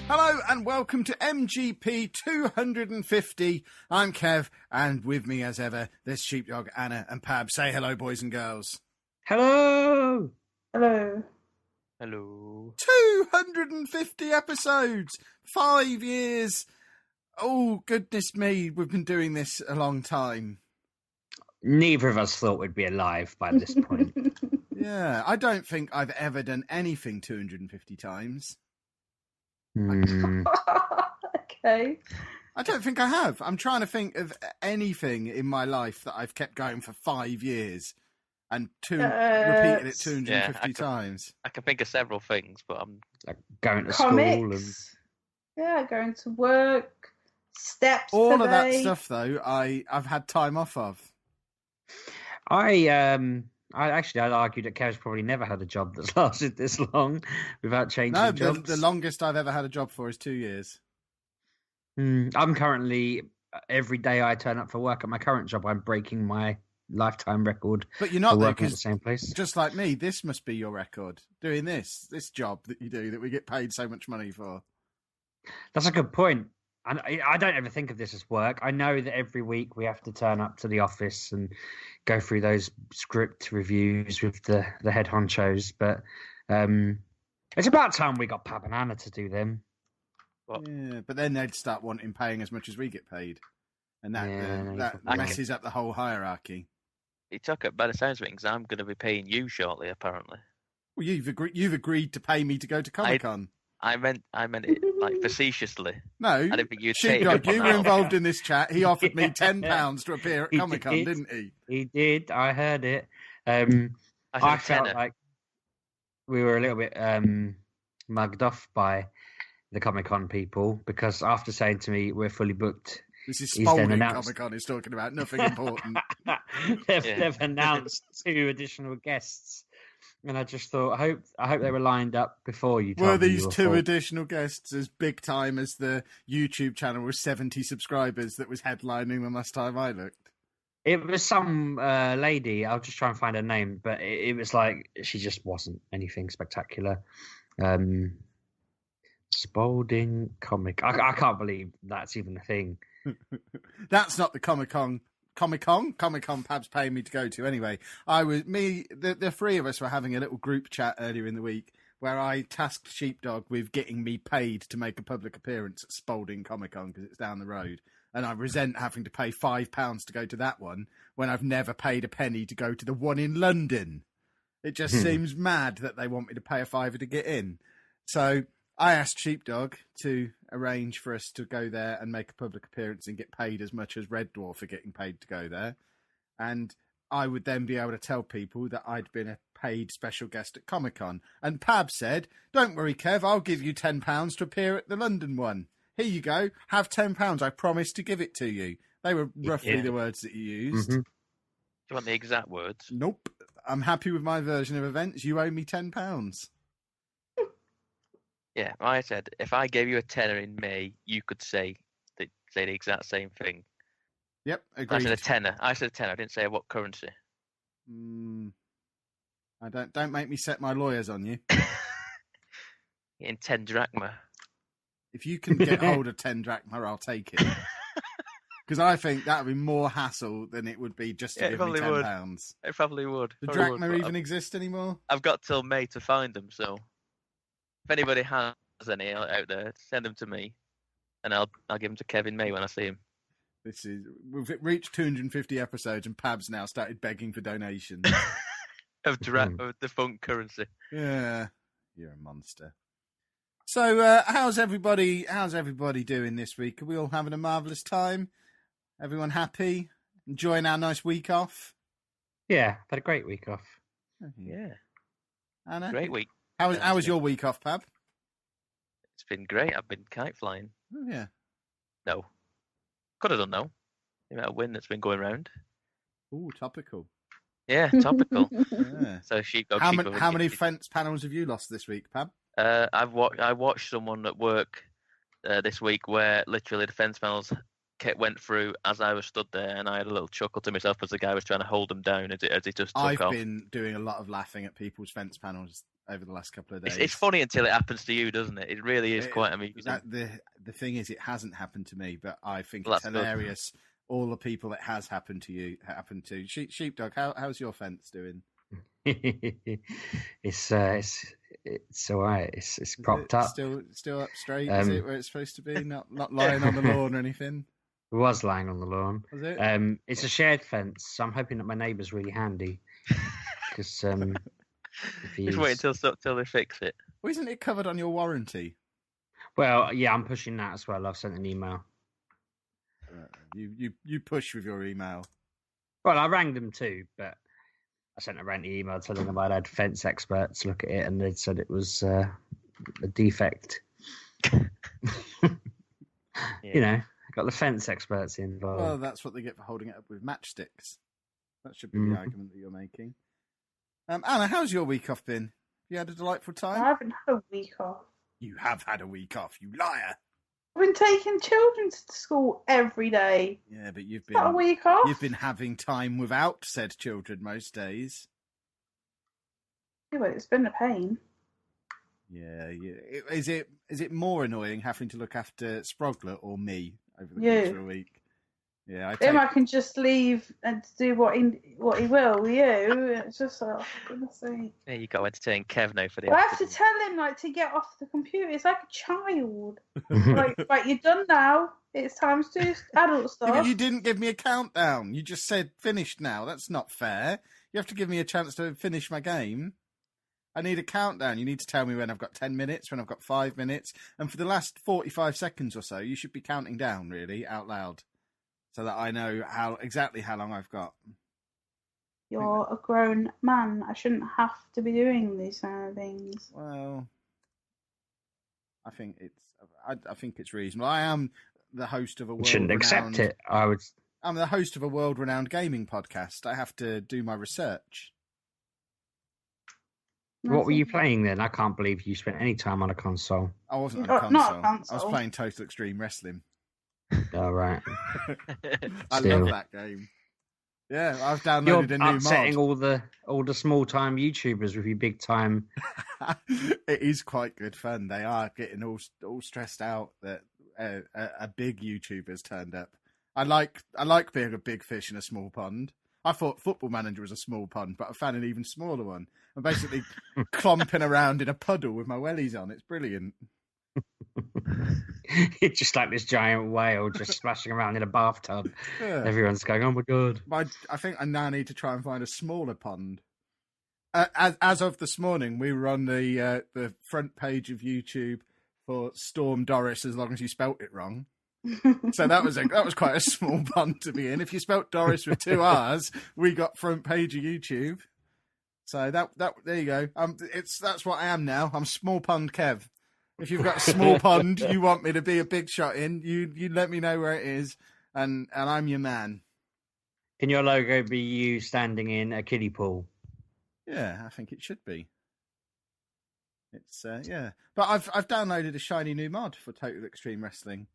Hello and welcome to MGP250. I'm Kev, and with me as ever, there's Sheepdog, Anna, and Pab. Say hello, boys and girls. Hello! Hello. Hello. 250 episodes! 5 years! Oh, goodness me, we've been doing this a long time. Neither of us thought we'd be alive by this point. Yeah, I don't think I've ever done anything 250 times. Okay. I don't think I have. I'm trying to think of anything in my life that I've kept going for 5 years and repeated it 250 times. I can think of several things, but I'm Like going to Comics. school and... Yeah, going to work, steps All per of that day. stuff, though, I've had time off of. I'd argue that Kev's probably never had a job that's lasted this long without changing No, jobs. the longest I've ever had a job for is 2 years. I'm currently, every day I turn up for work at my current job, I'm breaking my lifetime record. But you're not for there working at the because, same place. just like me, this must be your record. Doing this job that you do that we get paid so much money for. That's a good point. And I don't ever think of this as work. I know that every week we have to turn up to the office and go through those script reviews with the head honchos, but it's about time we got Pab and Anna to do them. Yeah, but then they'd start paying as much as we get paid, and that messes up the whole hierarchy. it took it by the sounds of it, because I'm going to be paying you shortly, apparently. Well, you've agreed to pay me to go to Comic-Con. I meant it like facetiously. No, I didn't think you'd take Sheepdog, it. you were involved in this chat. He offered me £10 to appear at He Comic-Con, did. didn't he? He did. I heard it. I I said felt like we were a little bit mugged off by the Comic-Con people because after saying to me, we're fully booked, This is He's then Spalding announced- Comic-Con he's talking about, nothing important. they've announced 2 additional guests. And I just thought, I hope they were lined up before you told Were me these you were 2 full. additional guests as big time as the YouTube channel with 70 subscribers that was headlining the last time I looked? It was some lady. I'll just try and find her name, but it was like she just wasn't anything spectacular. Spalding comic. I can't believe that's even a thing. That's not the Comic-Con Pab's paying me to go to. Anyway, the 3 of us were having a little group chat earlier in the week where I tasked Sheepdog with getting me paid to make a public appearance at Spalding Comic-Con because it's down the road. And I resent having to pay £5 to go to that one when I've never paid a penny to go to the one in London. It just seems mad that they want me to pay a £5 to get in. So I asked Sheepdog to arrange for us to go there and make a public appearance and get paid as much as Red Dwarf for getting paid to go there. And I would then be able to tell people that I'd been a paid special guest at Comic-Con. And Pab said, "Don't worry, Kev, I'll give you £10 to appear at the London one. Here you go. Have £10. I promise to give it to you." They were roughly the words that you used. Mm-hmm. Do you want the exact words? Nope. I'm happy with my version of events. You owe me £10. Yeah, I said if I gave you a tenner in May, you could say the exact same thing. Yep, I agreed. said a tenner. I didn't say what currency. I don't make me set my lawyers on you. In 10 drachma. If you can get hold of 10 drachma, I'll take it. Because I think that would be more hassle than it would be just to give me £10. It probably would. Do drachma even exist anymore? I've got till May to find them, so if anybody has any out there, send them to me, and I'll give them to Kevin May when I see him. We've reached 250 episodes, and Pab's now started begging for donations. of defunct currency. Yeah, you're a monster. So, how's everybody doing this week? Are we all having a marvellous time? Everyone happy? Enjoying our nice week off? Yeah, I've had a great week off. Yeah. Anna? Great week. How was your week off, Pab? It's been great. I've been kite flying. Oh, yeah. No. Could have done no. The amount of wind that's been going around. Ooh, topical. Yeah, topical. Yeah. So How many fence panels have you lost this week, Pab? I watched someone at work this week where literally the fence panels went through as I was stood there, and I had a little chuckle to myself as the guy was trying to hold them down as he just took off. I've been doing a lot of laughing at people's fence panels over the last couple of days. It's funny until it happens to you, doesn't it? It really is quite amusing. The thing is, it hasn't happened to me, but I think Well, it's that's hilarious. All the people it has happened to. Sheepdog, how's your fence doing? It's all right. It's propped up. Still up straight. Is it where it's supposed to be? Not lying on the lawn or anything. It was lying on the lawn. Was it? It's a shared fence, so I'm hoping that my neighbour's really handy. Because just wait until they fix it. Well, isn't it covered on your warranty? Well, yeah, I'm pushing that as well. I've sent an email. You push with your email. Well, I rang them too, but I sent a ranty email telling them I'd had fence experts look at it, and they'd said it was a defect. You know, got the fence experts involved. Well, that's what they get for holding it up with matchsticks. That should be the argument that you're making. Anna, how's your week off been? You had a delightful time? I haven't had a week off. You have had a week off, you liar. I've been taking children to school every day. Yeah, but you've Not a week off. You've been having time without said children most days. Yeah, but it's been a pain. Yeah. Is it more annoying having to look after Sprogler or me over the course of a week? Yeah, I can just leave and do what he will with you. It's just like, oh, goodness sake. Yeah, you got to entertain Kev now for the. I have to tell him to get off the computer. It's like a child. Right, you're done now. It's time to do adult stuff. Yeah, but you didn't give me a countdown. You just said finished now. That's not fair. You have to give me a chance to finish my game. I need a countdown. You need to tell me when I've got 10 minutes, when I've got 5 minutes. And for the last 45 seconds or so, you should be counting down, really, out loud. So that I know exactly how long I've got. You're a grown man. I shouldn't have to be doing these kind of things. Well, I think it's reasonable. I am the host of a world. Shouldn't accept it. I'm the host of a world-renowned gaming podcast. I have to do my research. What were you playing then? I can't believe you spent any time on a console. I wasn't on a console. Not a console. I was playing Total Extreme Wrestling. All right. I love that game. Yeah, I've downloaded a new mod. You're upsetting all the small time YouTubers with your big time. It is quite good fun. They are getting all stressed out that a big YouTuber's turned up. I like being a big fish in a small pond. I thought Football Manager was a small pond, but I found an even smaller one. I'm basically clomping around in a puddle with my wellies on. It's brilliant. It's just like this giant whale just splashing around in a bathtub. Yeah. Everyone's going, "Oh my god!" I think I now need to try and find a smaller pond. As of this morning, we were on the front page of YouTube for Storm Doris, as long as you spelt it wrong. So that was quite a small pond to be in. If you spelt Doris with 2 R's, we got front page of YouTube. So that there you go. That's what I am now. I'm small pond Kev. If you've got a small pond you want me to be a big shot in, you let me know where it is, and I'm your man. Can your logo be you standing in a kiddie pool? Yeah, I think it should be. It's yeah, but I've downloaded a shiny new mod for Total Extreme Wrestling.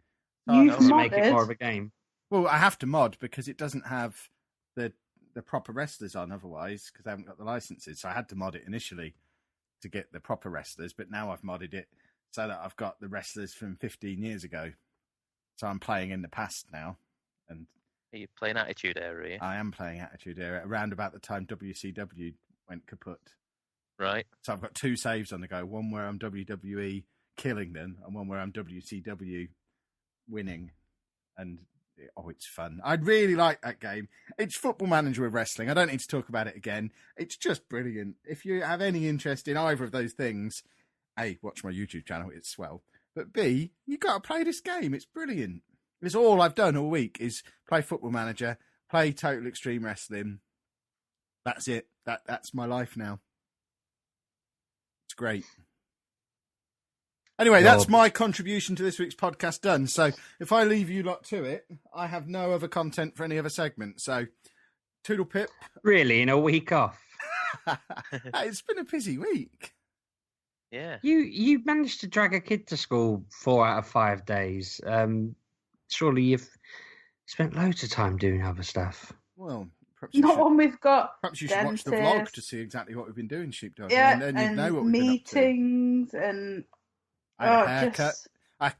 Does it make it more of a game? Well, I have to mod because it doesn't have the proper wrestlers on otherwise, because I haven't got the licenses. So I had to mod it initially to get the proper wrestlers, but now I've modded it so that I've got the wrestlers from 15 years ago. So I'm playing in the past now. And are you playing Attitude Era? Are you? I am playing Attitude Era around about the time WCW went kaput. Right. So I've got 2 saves on the go. One where I'm WWE killing them, and one where I'm WCW winning. And it's fun. I'd really like that game. It's Football Manager with wrestling. I don't need to talk about it again. It's just brilliant. If you have any interest in either of those things, A, watch my YouTube channel. It's swell. But B, you got to play this game. It's brilliant. It's all I've done all week is play Football Manager, play Total Extreme Wrestling. That's it. That's my life now. It's great. Anyway, that's my contribution to this week's podcast done. So if I leave you lot to it, I have no other content for any other segment. So toodle pip. Really, in a week off? It's been a busy week. Yeah. You managed to drag a kid to school 4 out of 5 days. Surely you've spent loads of time doing other stuff. Well, Perhaps you Not should, when we've got perhaps you should watch the vlog dentists. to see exactly what we've been doing, Sheepdog. Yeah, and then you'd and know what we've been up to. meetings and I had a haircut. just I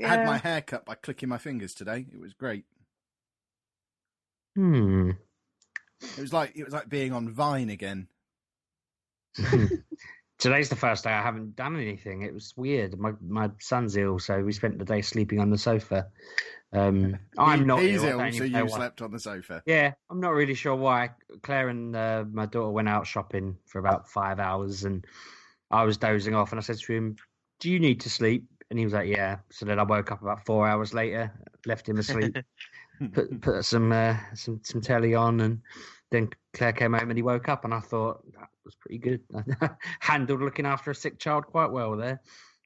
had my hair cut by clicking my fingers today. It was great. It was like being on Vine again. Today's the first day I haven't done anything. It was weird. My son's ill, so we spent the day sleeping on the sofa. I'm not He's ill, ill, so you slept on the sofa. Yeah, I'm not really sure why. Claire and my daughter went out shopping for about 5 hours, and I was dozing off. And I said to him, "Do you need to sleep?" And he was like, "Yeah." So then I woke up about 4 hours later, left him asleep, put some telly on, and then Claire came home and he woke up, and I thought that was pretty good. I handled looking after a sick child quite well there.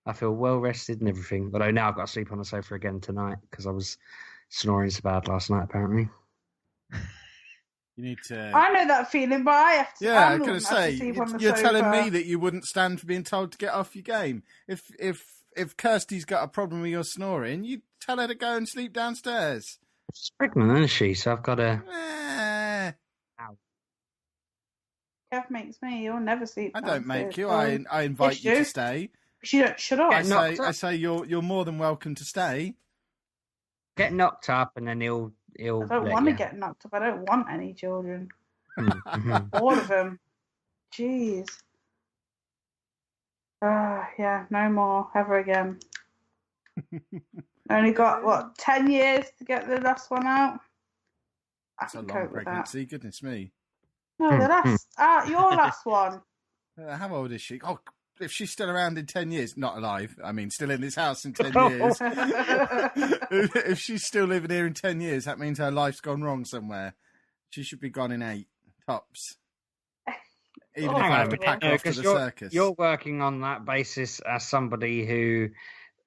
I feel well rested and everything. Although now I've got to sleep on the sofa again tonight because I was snoring so bad last night, apparently. You need to. I know that feeling, but I have to. Yeah, I was going to say, you're telling me that you wouldn't stand for being told to get off your game. If Kirsty's got a problem with your snoring, you tell her to go and sleep downstairs. She's pregnant, isn't she? So I've got to. Kev makes me. You'll never sleep. I don't make you. I invite you to stay. She don't shut up. I say you're more than welcome to stay. Get knocked up, and then he'll. I don't want to get knocked up. I don't want any children. All of them. Jeez. Yeah, no more ever again. Only got 10 years to get the last one out. That's a long pregnancy. Goodness me. No, the last. Your last one. How old is she? Oh, if she's still around in 10 years, not alive. I mean, still in this house in 10 years. If she's still living here in 10 years, that means her life's gone wrong somewhere. She should be gone in 8 tops. Even if I have to pack her off to the circus. You're working on that basis as somebody who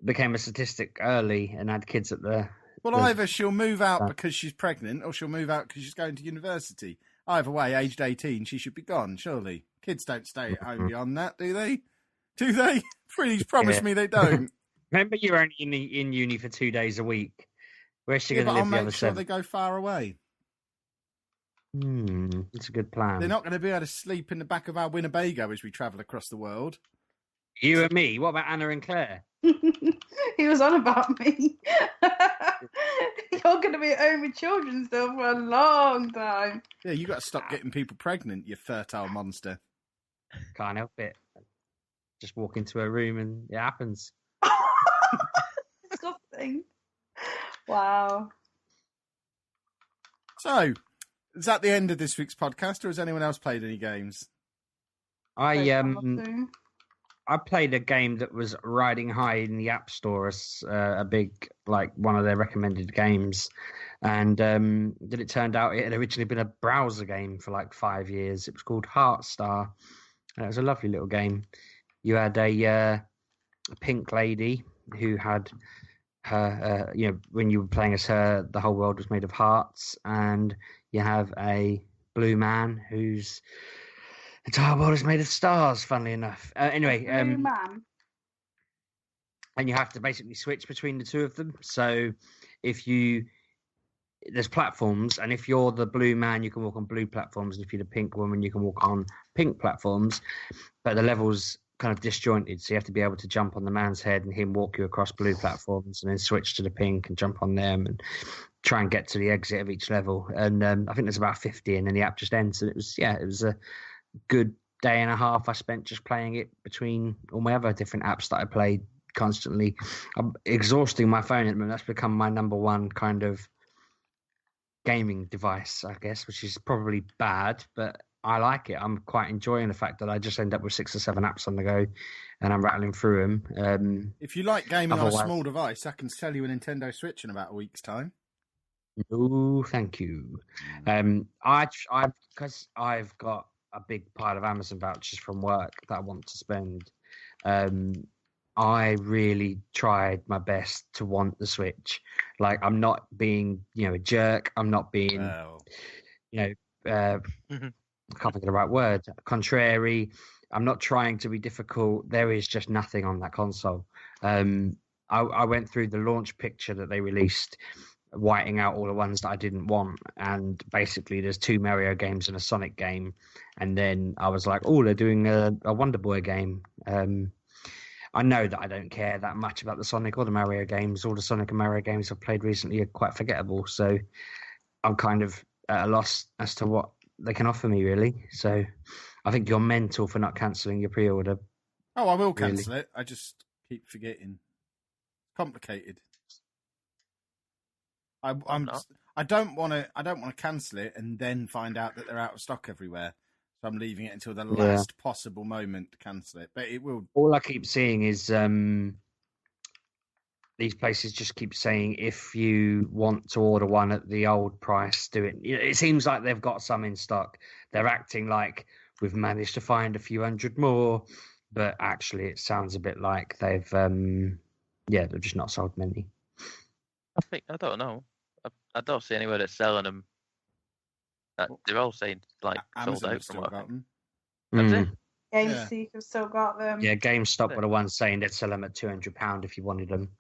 became a statistic early and had kids at the. Well, either she'll move out because she's pregnant, or she'll move out because she's going to university. Either way, aged 18, she should be gone, surely. Kids don't stay at home beyond that, do they? Do they? Please promise me they don't. Remember, you're only in uni for 2 days a week. Where's she going to live the other 7? I'll make sure they go far away. It's a good plan. They're not going to be able to sleep in the back of our Winnebago as we travel across the world. You and me? What about Anna and Claire? He was on about me. You're going to be at home with children still for a long time. Yeah, you got to stop getting people pregnant, you fertile monster. Can't help it. Just walk into a room and it happens. Disgusting. Wow. So, is that the end of this week's podcast, or has anyone else played any games? I played a game that was riding high in the App Store as a big, one of their recommended games. And then it turned out it had originally been a browser game for 5 years. It was called Heartstar. And it was a lovely little game. You had a pink lady who had her, when you were playing as her, the whole world was made of hearts. And you have a blue man whose entire world is made of stars, funnily enough. Anyway. Blue man. And you have to basically switch between the two of them. So there's platforms, and if you're the blue man, you can walk on blue platforms. And if you're the pink woman, you can walk on pink platforms. But the level's kind of disjointed, so you have to be able to jump on the man's head and him walk you across blue platforms, and then switch to the pink and jump on them and try and get to the exit of each level. And I think there's about 50, and then the app just ends. And it was a good day and a half I spent just playing it between all my other different apps that I played constantly. I'm exhausting my phone at the moment. That's become my number one kind of gaming device, I guess, which is probably bad, but I like it. I'm quite enjoying the fact that I just end up with 6 or 7 apps on the go and I'm rattling through them. If you like gaming on a small device, I can sell you a Nintendo Switch in about a week's time. No, thank you. Because I've got a big pile of Amazon vouchers from work that I want to spend. I really tried my best to want the Switch. I'm not being, a jerk. I'm not being, I can't think of the right word. Contrary. I'm not trying to be difficult. There is just nothing on that console. I went through the launch picture that they released whiting out all the ones that I didn't want. And basically, there's 2 Mario games and a Sonic game. And then I was like, oh, they're doing a Wonder Boy game. I know that I don't care that much about the Sonic or the Mario games. All the Sonic and Mario games I've played recently are quite forgettable. So I'm kind of at a loss as to what they can offer me, really. So I think you're mental for not cancelling your pre-order. Oh, I will cancel it. I just keep forgetting. Complicated. I don't want to cancel it and then find out that they're out of stock everywhere. So I'm leaving it until the last possible moment to cancel it. But it will. All I keep seeing is these places just keep saying if you want to order one at the old price, do it. It seems like they've got some in stock. They're acting like we've managed to find a few hundred more, but actually it sounds a bit like they've just not sold many. I don't know. I don't see anywhere that's selling them. They're all saying like sold out from what. That's it. GameStop have still got them. Yeah, GameStop were the ones saying they'd sell them at £200 if you wanted them.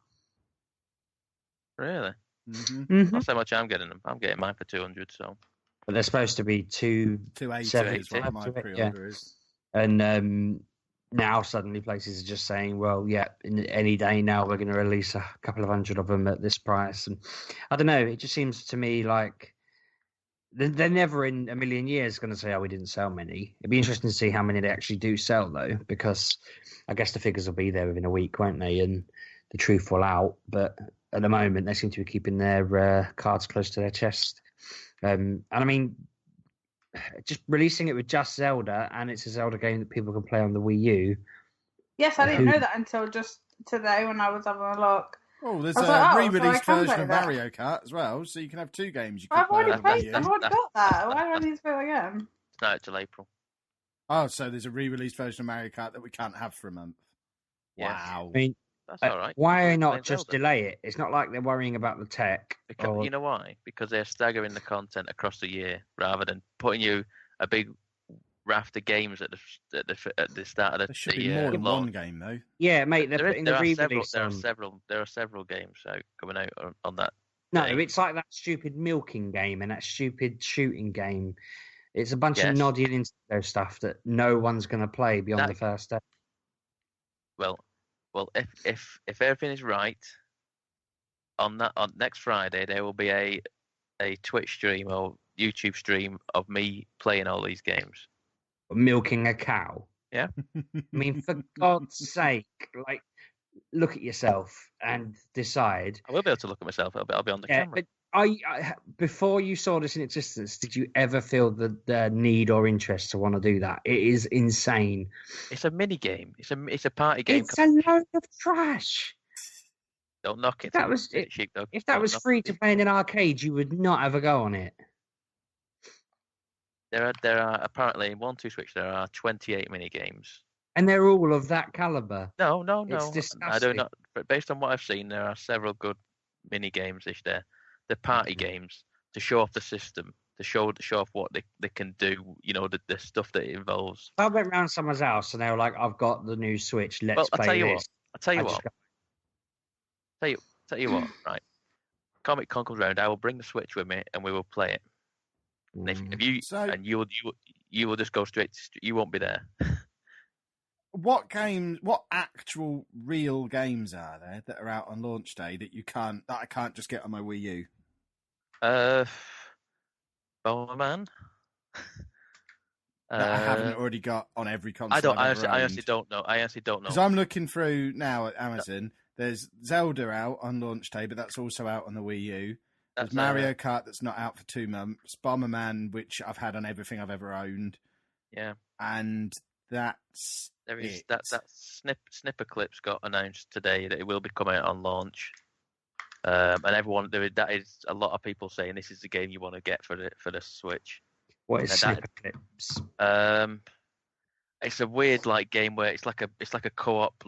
Really? Mm-hmm. That's how much I'm getting them. I'm getting mine for 200. So. But they're supposed to be 280 is what my pre-order is. And now suddenly places are just saying, well, yeah, in any day now we're going to release a couple of hundred of them at this price. And I don't know, it just seems to me like they're never in a million years going to say, oh, we didn't sell many. It'd be interesting to see how many they actually do sell, though, because I guess the figures will be there within a week, won't they? And the truth will out. But at the moment, they seem to be keeping their cards close to their chest. And I mean, just releasing it with just Zelda, and it's a Zelda game that people can play on the Wii U. Yes, I didn't know that until just today when I was having a look. Oh, there's a re-released version of Mario Kart as well, so you can have 2 games. I've already got that. Why do I need to play it again? It's not till April. Oh, so there's a re-released version of Mario Kart that we can't have for a month. Yes. Wow. I mean, that's all right. Why not just delay it? It's not like they're worrying about the tech. Because, you know why? Because they're staggering the content across the year rather than putting you a big raft of games at the start of the year. There should be more than one game, though. Yeah, mate, they're putting the re-release There are several games coming out on that. No, day. it's like that stupid milking game and that stupid shooting game. It's a bunch of noddy and Nintendo stuff that no one's going to play beyond the first day. Well, if everything is right, on next Friday there will be a Twitch stream or YouTube stream of me playing all these games. Milking a cow. Yeah. I mean, for God's sake, like, look at yourself and decide. I will be able to look at myself. I'll be on the camera. But before you saw this in existence, did you ever feel the need or interest to want to do that? It is insane. It's a mini game. It's a party game. It's a load of trash. Don't knock it. If that was free to play in an arcade, you would not have a go on it. There are apparently in 1-2-Switch there are 28 mini games. And they're all of that caliber. No. It's disgusting. I do not. But based on what I've seen, there are several good mini games ish there. The party games to show off the system, to show off what they can do. You know, the stuff that it involves. I went round someone's house and they were like, "I've got the new Switch. Let's play this." I'll tell you what. Right. Comic Con comes round. I will bring the Switch with me and we will play it. And if you will just go straight. You won't be there. What actual real games are there that are out on launch day that I can't just get on my Wii U? Bomberman. That I haven't already got on every console. I honestly don't know. Because I'm looking through now at Amazon. There's Zelda out on launch day, but that's also out on the Wii U. There's Mario Kart that's not out for 2 months. Bomberman, which I've had on everything I've ever owned. Yeah. And that's that Snipper Clips got announced today that it will be coming out on launch. And everyone that is a lot of people saying this is the game you want to get for the Switch. What is Snipper Clips? It's a weird game where it's like a co-op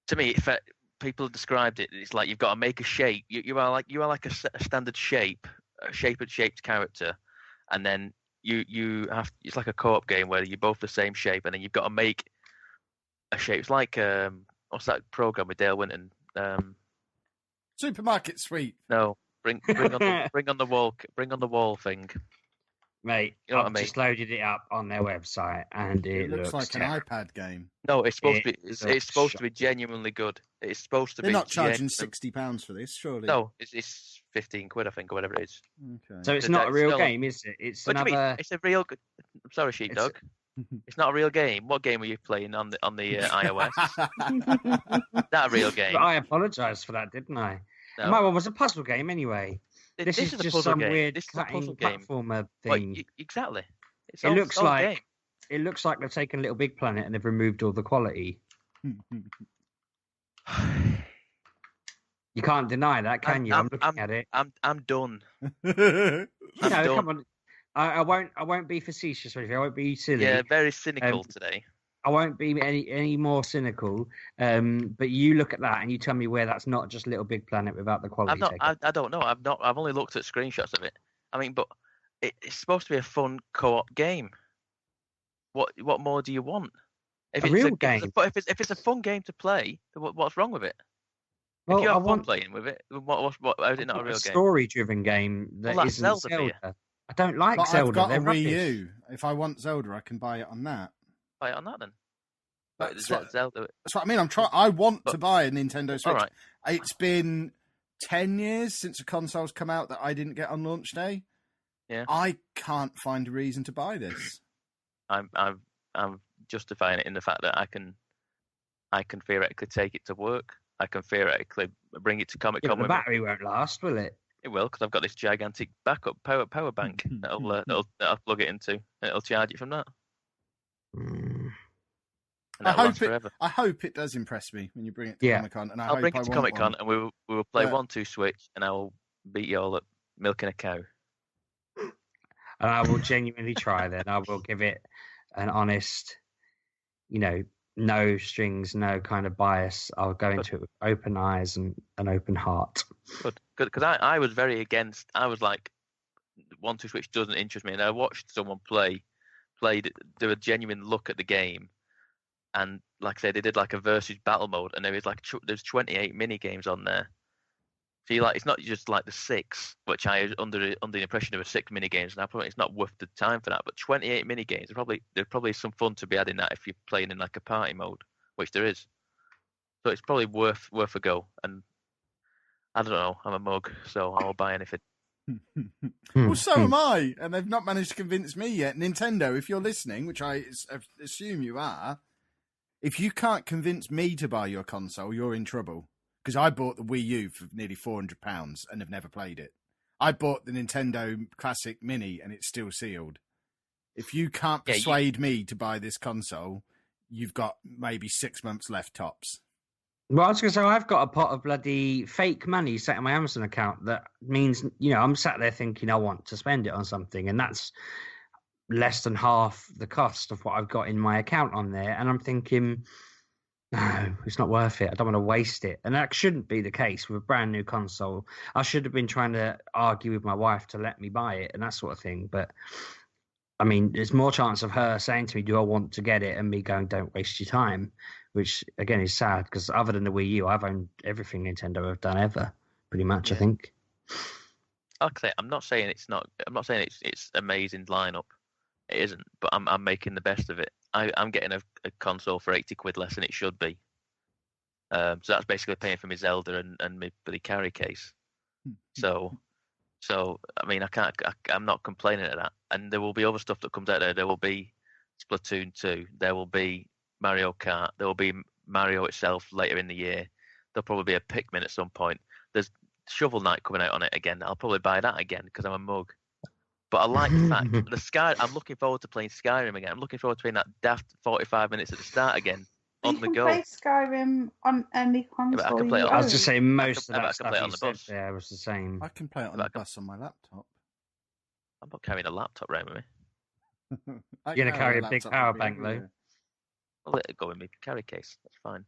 to me people described it. It's like you've got to make a shape. You are like a standard shape, a shaped character, and then you have. It's like a co-op game where you're both the same shape, and then you've got to make a shape. It's like what's that program with Dale Winton? Supermarket Sweep. No, Bring on the wall thing. Mate, You know what I've I mean? just loaded it up on their website, and It looks like terrible. an iPad game. No, it's supposed to be. It It's supposed to be looks genuinely good. It's supposed to They're be. not charging genuine- £60 for this, surely. No, it's 15 quid, I think, or whatever it is. Okay. So it's So not a that's real still- game, is it? It's What do you mean? another. It's a real. I'm sorry, Sheepdog. It's not a real game. What game were you playing on the iOS? Is that a real game? I apologised for that, didn't I? No. My one was a puzzle game anyway. This is a just puzzle some game. weird This is a cutting puzzle game. platformer Well, thing. exactly. It's It all- looks it's all a like game. it looks like they've taken Little Big Planet and they've removed all the quality. You can't deny that, can you? I'm looking at it. I'm done. No, I'm done. come on. I won't be facetious or anything. I won't be silly. Yeah, very cynical today. I won't be any more cynical. But you look at that and you tell me where that's not just Little Big Planet without the quality. I don't know. I've only looked at screenshots of it. I mean, but it's supposed to be a fun co-op game. What more do you want? If A it's real game. game. If it's a fun game to play, then what's wrong with it? Well, if you I have fun want playing with it, what how is it not a real game? story-driven game that Well, that's isn't Zelda for you. Zelda. I don't like But Zelda. I've got They're a Wii rubbish. U. If I want Zelda, I can buy it on that. Buy it on that then. That's Zelda. That's what I mean. I want But- to buy a Nintendo Switch. All right. It's been 10 years since a console's come out that I didn't get on launch day. Yeah. I can't find a reason to buy this. I'm justifying it in the fact that I can theoretically take it to work. I can theoretically bring it to Comic Yeah, Con but the with me. battery won't last, will it? It will, because I've got this gigantic backup power bank that'll plug it into, and it'll charge it from that. Mm. And I that'll last hope forever. I hope it does impress me when you bring it to Yeah. Comic Con. And I'll bring I it to want Comic Con, one. and we will play Yeah. 1-2 Switch, and I will beat you all at milking a cow. And I will genuinely try then. I will give it an honest, no strings, no kind of bias. I'll go into it with open eyes and an open heart. Good, because I was very against. I was like, 1-2 Switch doesn't interest me, and I watched someone do a genuine look at the game, and like I said, they did like a versus battle mode, and there was like there's 28 mini games on there. So it's not just like the 6, which I was under the impression there were 6 mini games, and I probably it's not worth the time for that. But 28 mini games, there's probably some fun to be had in that if you're playing in like a party mode, which there is. So it's probably worth a go. And I don't know, I'm a mug, so I'll buy anything. Well, so am I, and they've not managed to convince me yet. Nintendo, if you're listening, which I assume you are, if you can't convince me to buy your console, you're in trouble. Because I bought the Wii U for nearly £400 and have never played it. I bought the Nintendo Classic Mini and it's still sealed. If you can't persuade me to buy this console, you've got maybe 6 months left tops. Well, I was going to say, I've got a pot of bloody fake money sat in my Amazon account. That means, I'm sat there thinking I want to spend it on something, and that's less than half the cost of what I've got in my account on there. And I'm thinking, no, it's not worth it. I don't want to waste it. And that shouldn't be the case with a brand new console. I should have been trying to argue with my wife to let me buy it and that sort of thing. But, I mean, there's more chance of her saying to me, do I want to get it? And me going, don't waste your time. Which, again, is sad because other than the Wii U, I've owned everything Nintendo have done ever, pretty much, I think. Like I say, I'm not saying it's amazing lineup. It isn't, but I'm making the best of it. I'm getting a console for 80 quid less than it should be. So that's basically paying for my Zelda and my bloody carry case. So I mean, I'm not complaining at that. And there will be other stuff that comes out there. There will be Splatoon 2. There will be Mario Kart. There will be Mario itself later in the year. There'll probably be a Pikmin at some point. There's Shovel Knight coming out on it again. I'll probably buy that again because I'm a mug. But I like the fact I'm looking forward to playing Skyrim again. I'm looking forward to playing that daft 45 minutes at the start again on the go. You can play Skyrim on any console. I can play it on- I was just saying most I of can that stuff play it you on the said bus. there was the same. I can play it on the bus on my laptop. I'm not carrying a laptop around with me. I You're going to carry a big laptop power with me bank, though. everywhere. I'll let it go in my carry case. That's fine.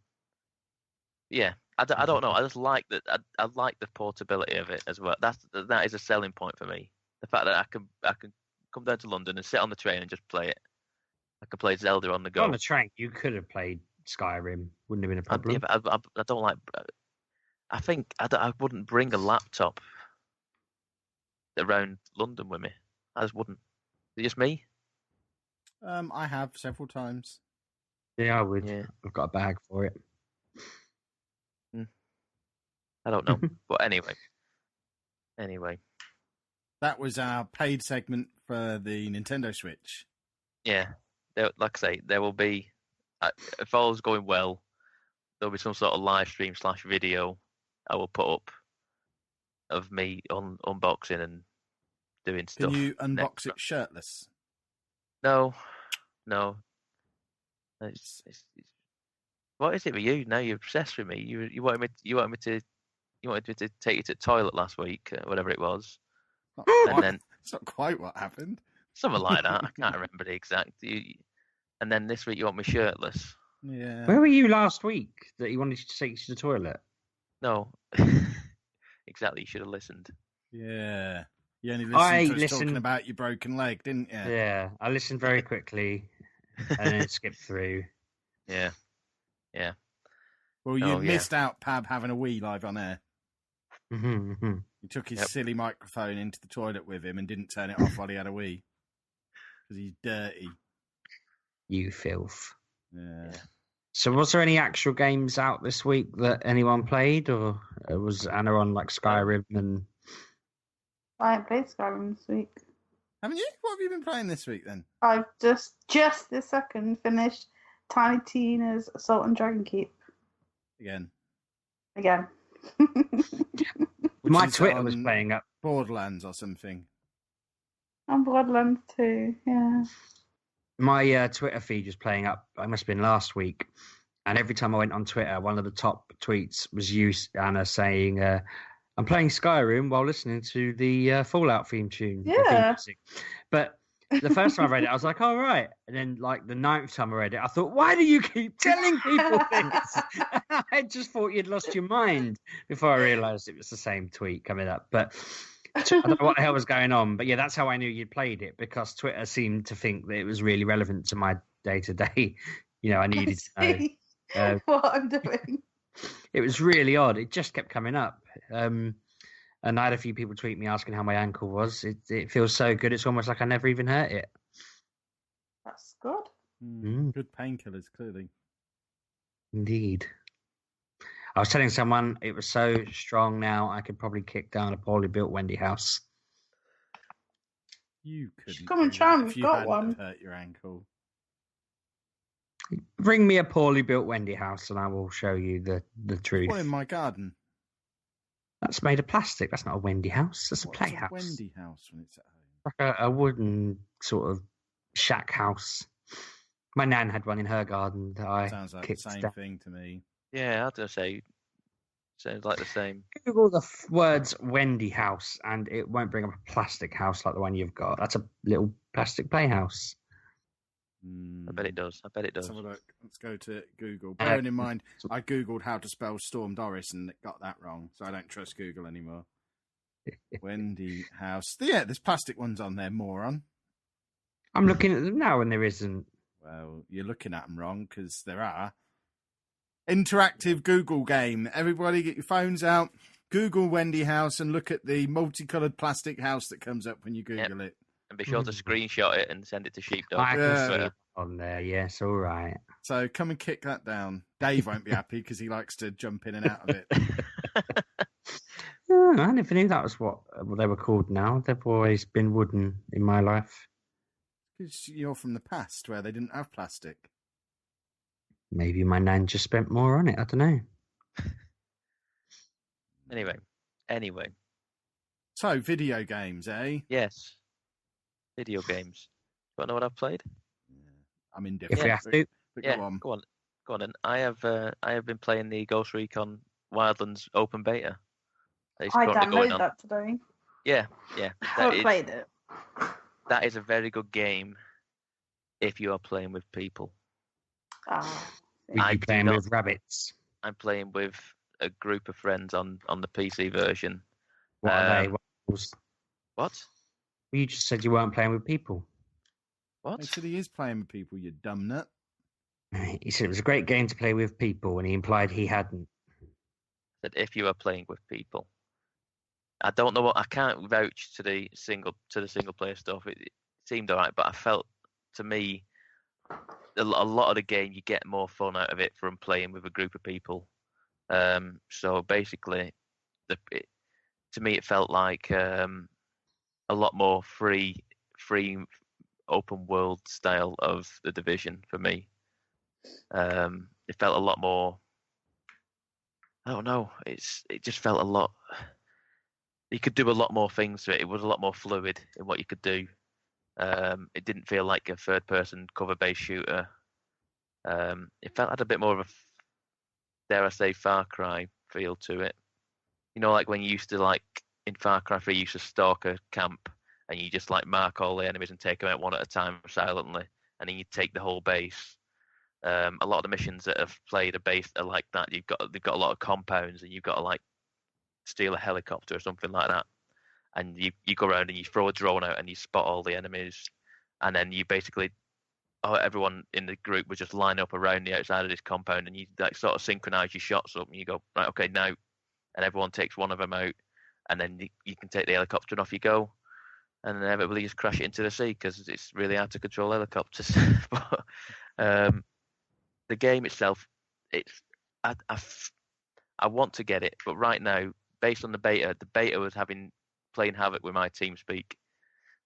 Yeah, I don't know. I just like that. I like the portability of it as well. That is a selling point for me. The fact that I can come down to London and sit on the train and just play it. I can play Zelda on the go. On the train, you could have played Skyrim. Wouldn't have been a problem. Yeah, but I don't like. I think I wouldn't bring a laptop around London with me. I just wouldn't. Is it just me? I have several times. Yeah, I would. Yeah. I've got a bag for it. I don't know. But anyway. That was our paid segment for the Nintendo Switch. Yeah. Like I say, there will be, if all's going well, there'll be some sort of live stream / video I will put up of me unboxing and doing stuff. Can you unbox it shirtless? No. It's, what is it with you? Now you're obsessed with me. You wanted me to take you to the toilet last week, whatever it was, and then it's not quite what happened. something like that. I can't remember the exact. And then this week you want me shirtless. Yeah. Where were you last week that you wanted to take you to the toilet? No, exactly. You should have listened. Yeah. You only listened to us talking about your broken leg, didn't you? Yeah, I listened very quickly and then skipped through. Yeah. Well, you missed out, Pab, having a wee live on air. Mm-hmm. He took his silly microphone into the toilet with him and didn't turn it off while he had a wee. Because he's dirty. You filth. Yeah. So was there any actual games out this week that anyone played? Or was Anna on like Skyrim and... I haven't played Skyrim this week. Haven't you? What have you been playing this week then? I've just this second finished Tiny Tina's Assault and Dragon Keep. Again. My Twitter was playing up. Borderlands or something. And Borderlands 2, yeah. My Twitter feed was playing up. It must have been last week. And every time I went on Twitter, one of the top tweets was you, Anna, saying, I'm playing Skyrim while listening to the Fallout theme tune. Yeah. But the first time I read it, I was like, all right. And then, like, the 9th time I read it, I thought, why do you keep telling people this? I just thought you'd lost your mind before I realised it was the same tweet coming up. But I don't know what the hell was going on. But, yeah, that's how I knew you'd played it, because Twitter seemed to think that it was really relevant to my day-to-day. You know, I needed to know what I'm doing. It was really odd. It just kept coming up. And I had a few people tweet me asking how my ankle was. It feels so good. It's almost like I never even hurt it. That's good. Good painkillers, clearly. Indeed. I was telling someone it was so strong now I could probably kick down a poorly built Wendy house. You couldn't. Come and try and if you got hadn't one. have hurt your ankle. Bring me a poorly built Wendy house and I will show you the truth. Well, in my garden. That's made of plastic. That's not a Wendy house. That's a What's playhouse. a Wendy house when it's at home? Like a wooden sort of shack house. My nan had one in her garden that I Sounds like the kicked same down. thing to me. Yeah, I was gonna say, sounds like the same. Google the words Wendy house and it won't bring up a plastic house like the one you've got. That's a little plastic playhouse. I bet it does. Let's have a look. Let's go to Google. Bearing in mind, I Googled how to spell Storm Doris and it got that wrong, so I don't trust Google anymore. Wendy House. Yeah, there's plastic ones on there, moron. I'm looking at them now and there isn't. Well, you're looking at them wrong, because there are. Interactive Google game. Everybody get your phones out, Google Wendy House, and look at the multicoloured plastic house that comes up when you Google it. And be sure to screenshot it and send it to Sheepdog. I can see it on there, yes, all right. So come and kick that down. Dave won't be happy because he likes to jump in and out of it. I never knew that was what they were called now. They've always been wooden in my life. Because you're from the past where they didn't have plastic. Maybe my nan just spent more on it. I don't know. Anyway. So, video games, eh? Yes. Video games. Do you know what I've played? Yeah. I'm indifferent. If we have to. But Yeah, go on. go on then. I have been playing the Ghost Recon Wildlands open beta. That is I currently going downloaded on. that today. Yeah. I haven't played it. That is a very good game if you are playing with people. Were you playing with rabbits? I'm playing with a group of friends on the PC version. What are they? What? Well, you just said you weren't playing with people. What? He said he is playing with people, you dumb nut. He said it was a great game to play with people, and he implied he hadn't. That if you are playing with people. I don't know what I can't vouch to the single player stuff. It seemed alright, but I felt to me a lot of the game you get more fun out of it from playing with a group of people. So basically, to me it felt like a lot more free open world style of the Division for me. It felt a lot more. I don't know. It just felt a lot. You could do a lot more things to it. It was a lot more fluid in what you could do. It didn't feel like a third-person cover-based shooter. It had a bit more of a, dare I say, Far Cry feel to it. You know, like when you used to in Far Cry 3, you used to stalk a camp and you just mark all the enemies and take them out one at a time silently, and then you take the whole base. A lot of the missions that have played a base are like that. They've got a lot of compounds, and you've got to steal a helicopter or something like that, and you go around and you throw a drone out and you spot all the enemies, and then you basically everyone in the group would just line up around the outside of this compound, and you sort of synchronize your shots up, and you go, right, okay, now, and everyone takes one of them out, and then you can take the helicopter and off you go, and then everybody just crash it into the sea because it's really hard to control helicopters. But the game itself, I want to get it, but right now, based on the beta was playing havoc with my TeamSpeak.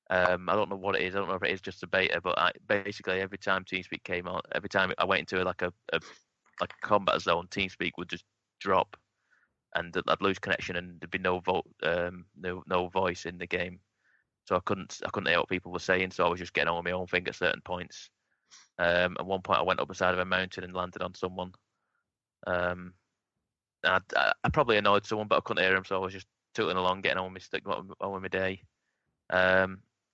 I don't know what it is. I don't know if it is just a beta, but basically every time TeamSpeak came on, every time I went into a combat zone, TeamSpeak would just drop, and I'd lose connection, and there'd be no voice in the game, so I couldn't hear what people were saying. So I was just getting on with my own thing at certain points. At one point, I went up the side of a mountain and landed on someone. I probably annoyed someone, but I couldn't hear him, so I was just tooting along, getting on with my day.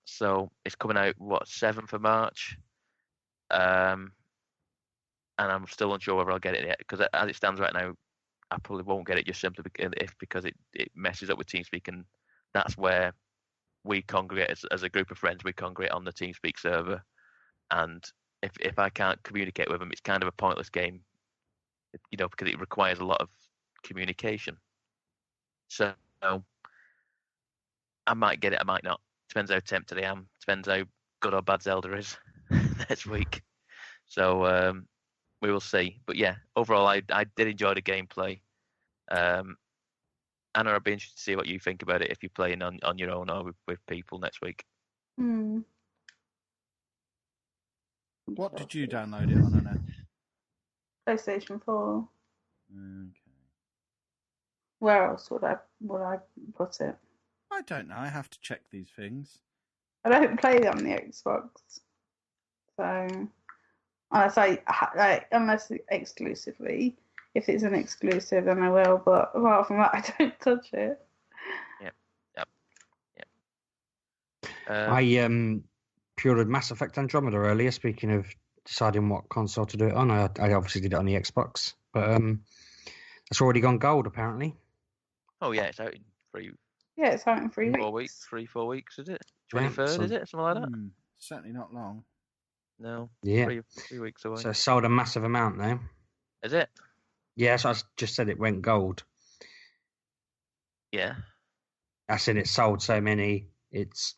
So it's coming out 7th of March, and I'm still unsure whether I'll get it yet, because as it stands right now, I probably won't get it just simply because it messes up with TeamSpeak, and that's where we congregate as a group of friends. We congregate on the TeamSpeak server, and if I can't communicate with them, it's kind of a pointless game, because it requires a lot of communication. So I might get it, I might not. Depends how tempted I am. Depends how good or bad Zelda is next week. So we will see. But yeah, overall, I did enjoy the gameplay. Anna, I'd be interested to see what you think about it if you're playing on your own or with people next week. What did you download it on, Anna? PlayStation 4. Okay. Where else would I put it? I don't know. I have to check these things. I don't play it on the Xbox, so unless exclusively. If it's an exclusive, then I will. But apart from that, I don't touch it. Yep. I pre-ordered Mass Effect Andromeda earlier. Speaking of deciding what console to do it on, I obviously did it on the Xbox, but it's already gone gold apparently. Oh yeah, it's out in 3. Yeah, it's out in 3 weeks. 4 weeks, 3-4 weeks, is it? 23rd, is it? Something like that? Certainly not long. No. Yeah. 3 weeks away. So it sold a massive amount now. Is it? Yeah, so I just said it went gold. Yeah. I said it sold so many, it's...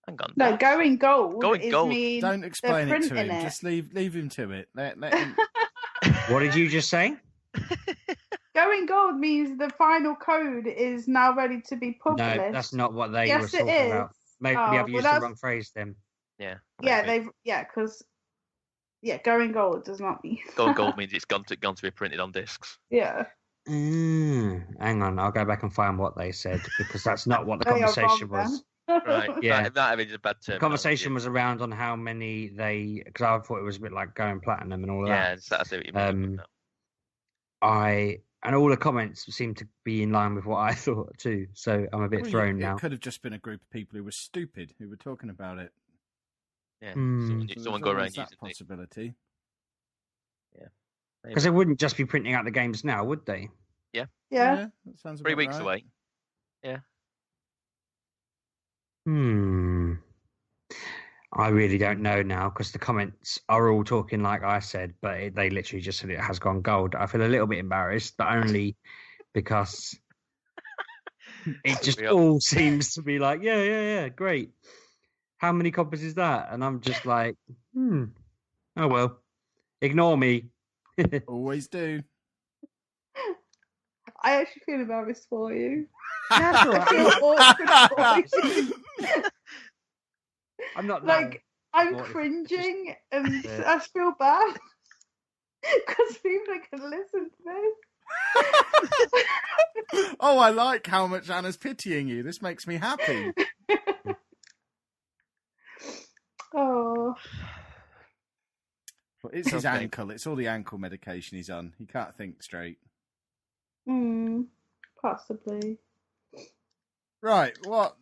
Hang on. No, going gold. Going gold. Mean Don't explain it to him. it. Just leave him to it. Let him... What did you just say? Going gold means the final code is now ready to be published. No, that's not what they were Yes, talking it is. about. Maybe I've used the wrong phrase then. Yeah. Because going gold does not mean Going gold means it's gone to be printed on discs. Yeah. Hang on, I'll go back and find what they said, because that's not what the They are conversation wrong, was. Right. Yeah. That is a bad term. The conversation was around on how many because I thought it was a bit like going platinum and all of that. Yeah, that's what you mean. And all the comments seem to be in line with what I thought too. So I'm a bit thrown now. It could have just been a group of people who were stupid who were talking about it. Yeah. So Someone go around that using possibility. Yeah. Because they wouldn't just be printing out the games now, would they? Yeah. That sounds 3 about weeks right. away. Yeah. I really don't know now, because the comments are all talking like I said, but they literally just said it has gone gold. I feel a little bit embarrassed, but only because It just Yep. all seems to be like, yeah, great. How many copies is that? And I'm just like, oh well, ignore me. Always do. I actually feel embarrassed for you. That's all I feel right. awkward for you. I'm not Like, I'm What if- cringing and Yeah. I feel bad because people are going to listen to this. Oh, I like how much Anna's pitying you. This makes me happy. Oh, Well, it's his Okay. ankle. It's all the ankle medication he's on. He can't think straight. possibly. Right. What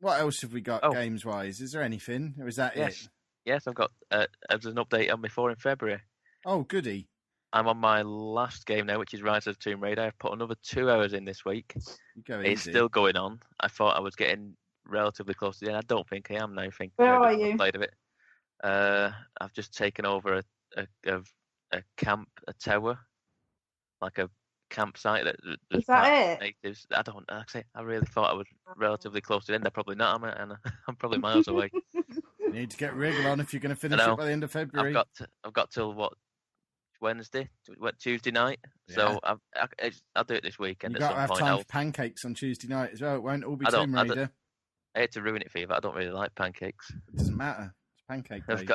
else have we got Oh. games wise? Is there anything? Or is that Yes. it? Yes, I've got as an update on before in February. Oh, goody. I'm on my last game now, which is Rise of the Tomb Raider. I've put another 2 hours in this week. You go It's easy. still going on. I thought I was getting relatively close to the end. I don't think I am now. Where are I've you? played of it. I've just taken over a camp, a tower, like a campsite that Is that it? natives. I don't. Actually, I really thought I was relatively close to the end. I'm probably not, am I? And I'm probably miles away. You need to get wriggle on if you're going to finish know. it by the end of February. I've got till what? Wednesday, Tuesday night. Yeah. So I'll do it this weekend You've at got to some have point. time for pancakes on Tuesday night as well. It won't all be Tomb Raider. I hate to ruin it for you, but I don't really like pancakes. It doesn't matter. It's pancake day. I've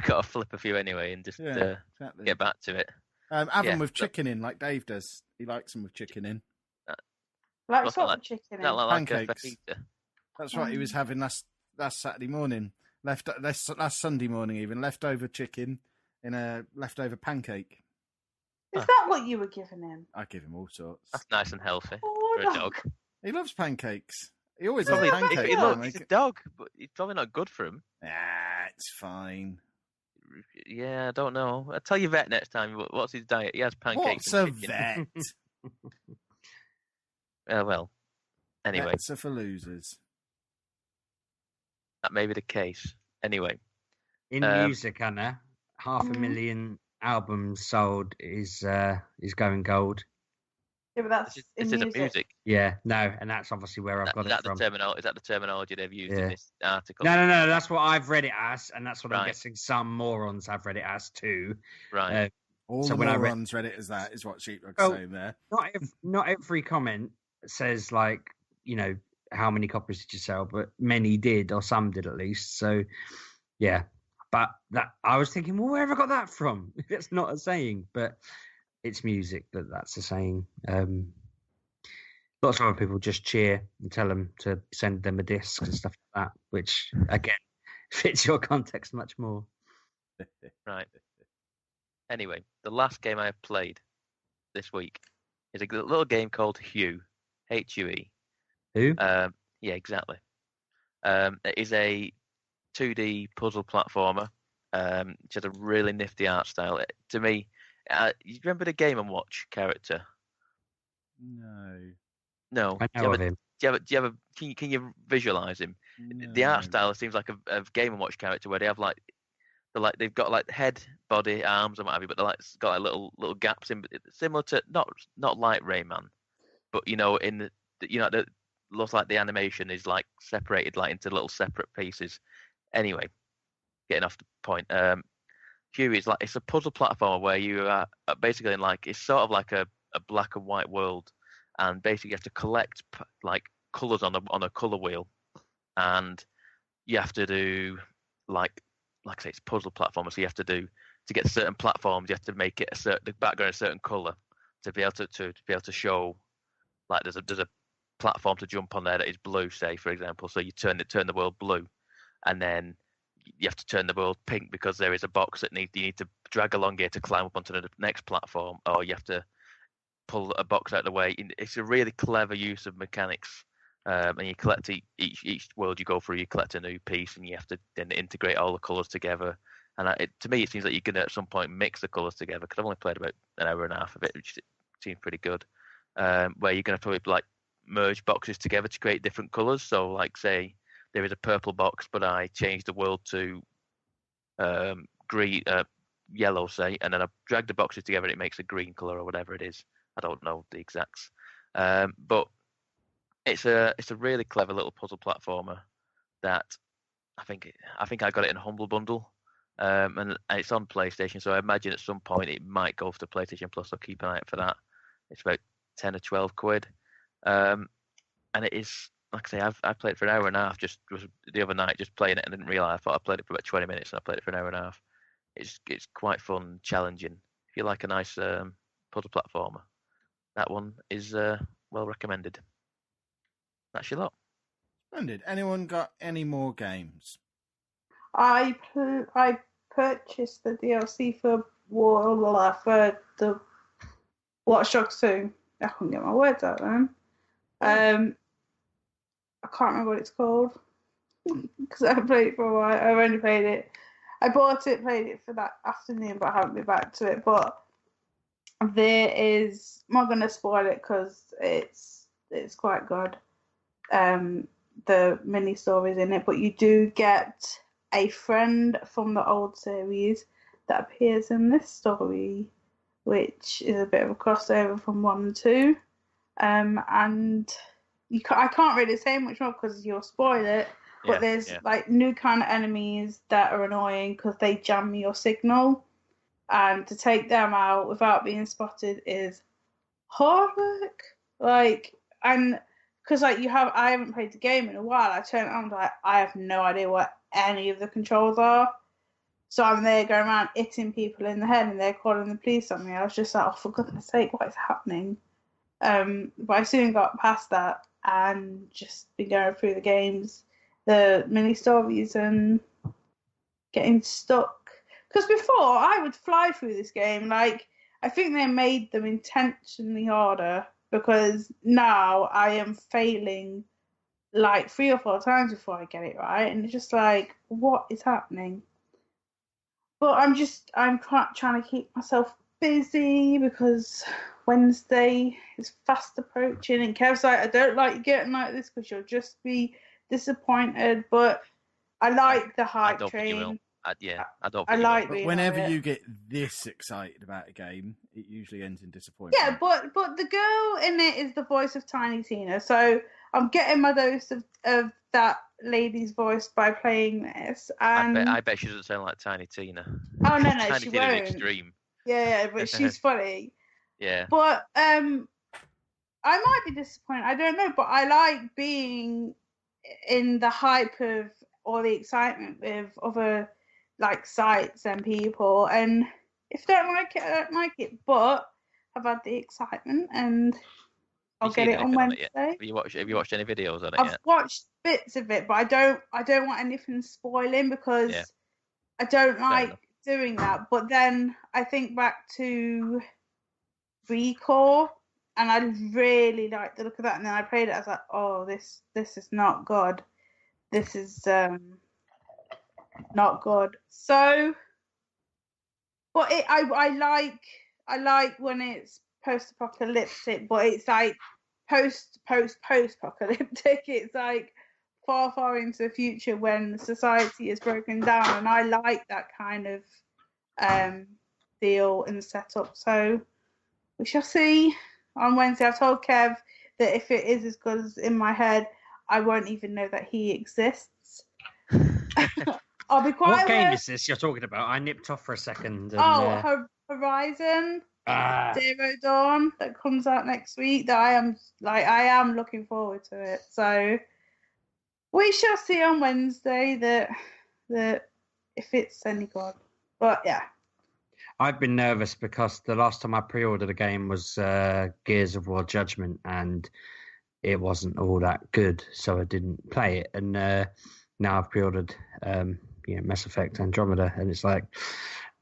got to flip a few anyway and just Exactly. get back to it. Have Yeah, them with chicken in, like Dave does. He likes them with chicken in. Like What's sort that of chicken. Is that like a Pancakes. fajita? That's what he was having last Saturday morning. Last Sunday morning even. Leftover chicken in a leftover pancake. Is that what you were giving him? I give him all sorts. That's nice and healthy Oh, for a no. dog. He loves pancakes. He always Probably- loves Pancakes. pancakes. Look, It's a dog, but it's probably not good for him. It's fine. Yeah, I don't know. I'll tell your vet next time. What's his diet? He has pancakes What's a and chicken. vet? Well, anyway, Vets are for losers. that may be the case. Anyway, In music, Anna, 500,000 albums sold is going gold. Yeah, but that's this in isn't music. music. Yeah, no, and that's obviously where I've got Is it from. that the terminology they've used Yeah. in this article? No, that's what I've read it as, and that's what I'm Right. guessing some morons have read it as too. Right. All So the when I morons read it as that, is what Sheepdog's Oh. saying there. Not every comment says like, how many copies did you sell, but many did, or some did at least. So, yeah. But that I was thinking, well, where have I got that from? It's not a saying, but it's music that's a saying. Lots of other people just cheer and tell them to send them a disc and stuff like that, which again fits your context much more. Right. Anyway, the last game I have played this week is a little game called Hue, Hue. Who? Yeah, exactly. It is a 2D puzzle platformer, which has a really nifty art style. To me, you remember the Game & Watch character? No. I know of him. Can you visualize him? The art style seems like a Game & Watch character where they have they've got like head, body, arms, and what have you, but they're got like little gaps in, similar to not like Rayman, but it looks like the animation is like separated like into little separate pieces. Anyway, getting off the point. Hue is it's a puzzle platformer where you are basically in it's sort of like a black and white world, and basically you have to collect like colors on a color wheel, and you have to do like I say, it's puzzle platformer, so you have to get certain platforms, you have to make it the background a certain color to be able to show like there's a platform to jump on there that is blue, say for example. So you turn the world blue, and then you have to turn the world pink because there is a box that you need to drag along here to climb up onto the next platform, or you have to pull a box out of the way. It's a really clever use of mechanics. And you collect each world you go through, you collect a new piece, and you have to then integrate all the colours together. And to me, it seems like you're going to at some point mix the colours together, because I've only played about an hour and a half of it, which seems pretty good. Where you're going to probably merge boxes together to create different colours. So, say there is a purple box, but I change the world to green, yellow, say, and then I drag the boxes together, and it makes a green colour or whatever it is. I don't know the exacts, but it's a really clever little puzzle platformer that I think I got it in a Humble Bundle, and it's on PlayStation. So I imagine at some point it might go to PlayStation Plus. So keep an eye out for that. It's about 10 or 12 quid, and it is, like I say, I played it for an hour and a half just the other night, just playing it, and didn't realise. I thought I played it for about 20 minutes, and I played it for an hour and a half. It's quite fun, challenging. If you like a nice puzzle platformer, that one is well recommended. That's your lot. Splendid. Anyone got any more games? I purchased the DLC for the Watch Dogs 2. I couldn't get my words out then. I can't remember what it's called because I haven't played it for a while. I've only played it. I bought it, played it for that afternoon, but I haven't been back to it. But there is, I'm not going to spoil it because it's quite good. The mini stories in it, but you do get a friend from the old series that appears in this story, which is a bit of a crossover from 1 and 2. And I can't really say much more because you'll spoil it. But there's like new kind of enemies that are annoying because they jam your signal, and to take them out without being spotted is hard work. Because I haven't played the game in a while. I turn it on, like I have no idea what any of the controls are. So I'm there going around hitting people in the head, and they're calling the police on me. I was just like, oh, for goodness sake, what is happening? But I soon got past that and just been going through the games, the mini stories, and getting stuck. Because before I would fly through this game, like I think they made them intentionally harder because now I am failing like 3 or 4 times before I get it right, and it's just like, what is happening? But I'm trying to keep myself busy because Wednesday is fast approaching, and Kev's like, I don't like you getting like this because you'll just be disappointed. But I like the hype train. I don't. I like. But whenever you get this excited about a game, it usually ends in disappointment. Yeah, but the girl in it is the voice of Tiny Tina, so I'm getting my dose of that lady's voice by playing this. And I bet she doesn't sound like Tiny Tina. Oh no, Tiny she Tina's won't. extreme. Yeah, but she's funny. Yeah. But I might be disappointed. I don't know, but I like being in the hype of all the excitement with other like sites and people. And if I don't like it, I don't like it. But I've had the excitement, and I'll get it on Wednesday. Have you watched any videos on it yet? I've watched bits of it, but I don't want anything spoiling because I don't like doing that. But then I think back to Recore, and I really liked the look of that. And then I played it. I was like, oh, this is not good. This is not good. So, but I like when it's post-apocalyptic, but it's like post-apocalyptic. It's like far into the future when society is broken down, and I like that kind of deal and setup. So we shall see on Wednesday. I've told Kev that if it is as good as in my head, I won't even know that he exists. I'll be quiet. What game is this you're talking about? I nipped off for a second. And, Horizon Zero Dawn that comes out next week. That I am looking forward to it. So we shall see on Wednesday that if it's any good. But yeah. I've been nervous because the last time I pre-ordered a game was Gears of War Judgment, and it wasn't all that good, so I didn't play it. And now I've pre-ordered Mass Effect Andromeda, and it's like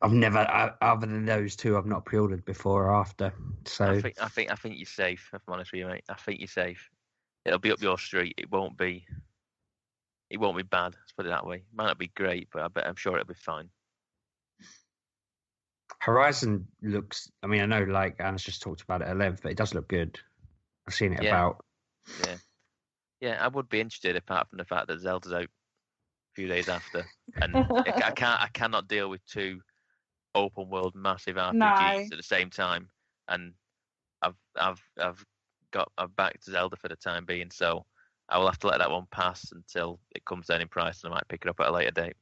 I've never, other than those two, I've not pre-ordered before or after. So I think you're safe. If I'm honest with you, mate, I think you're safe. It'll be up your street. It won't be bad. Let's put it that way. It might not be great, but I'm sure it'll be fine. Horizon looks. I mean, I know, like Anna's just talked about it at length, but it does look good. I've seen it about. Yeah, I would be interested apart from the fact that Zelda's out a few days after, and I cannot deal with 2 open world massive RPGs at the same time. And I've I'm back to Zelda for the time being, so I will have to let that one pass until it comes down in price, and I might pick it up at a later date.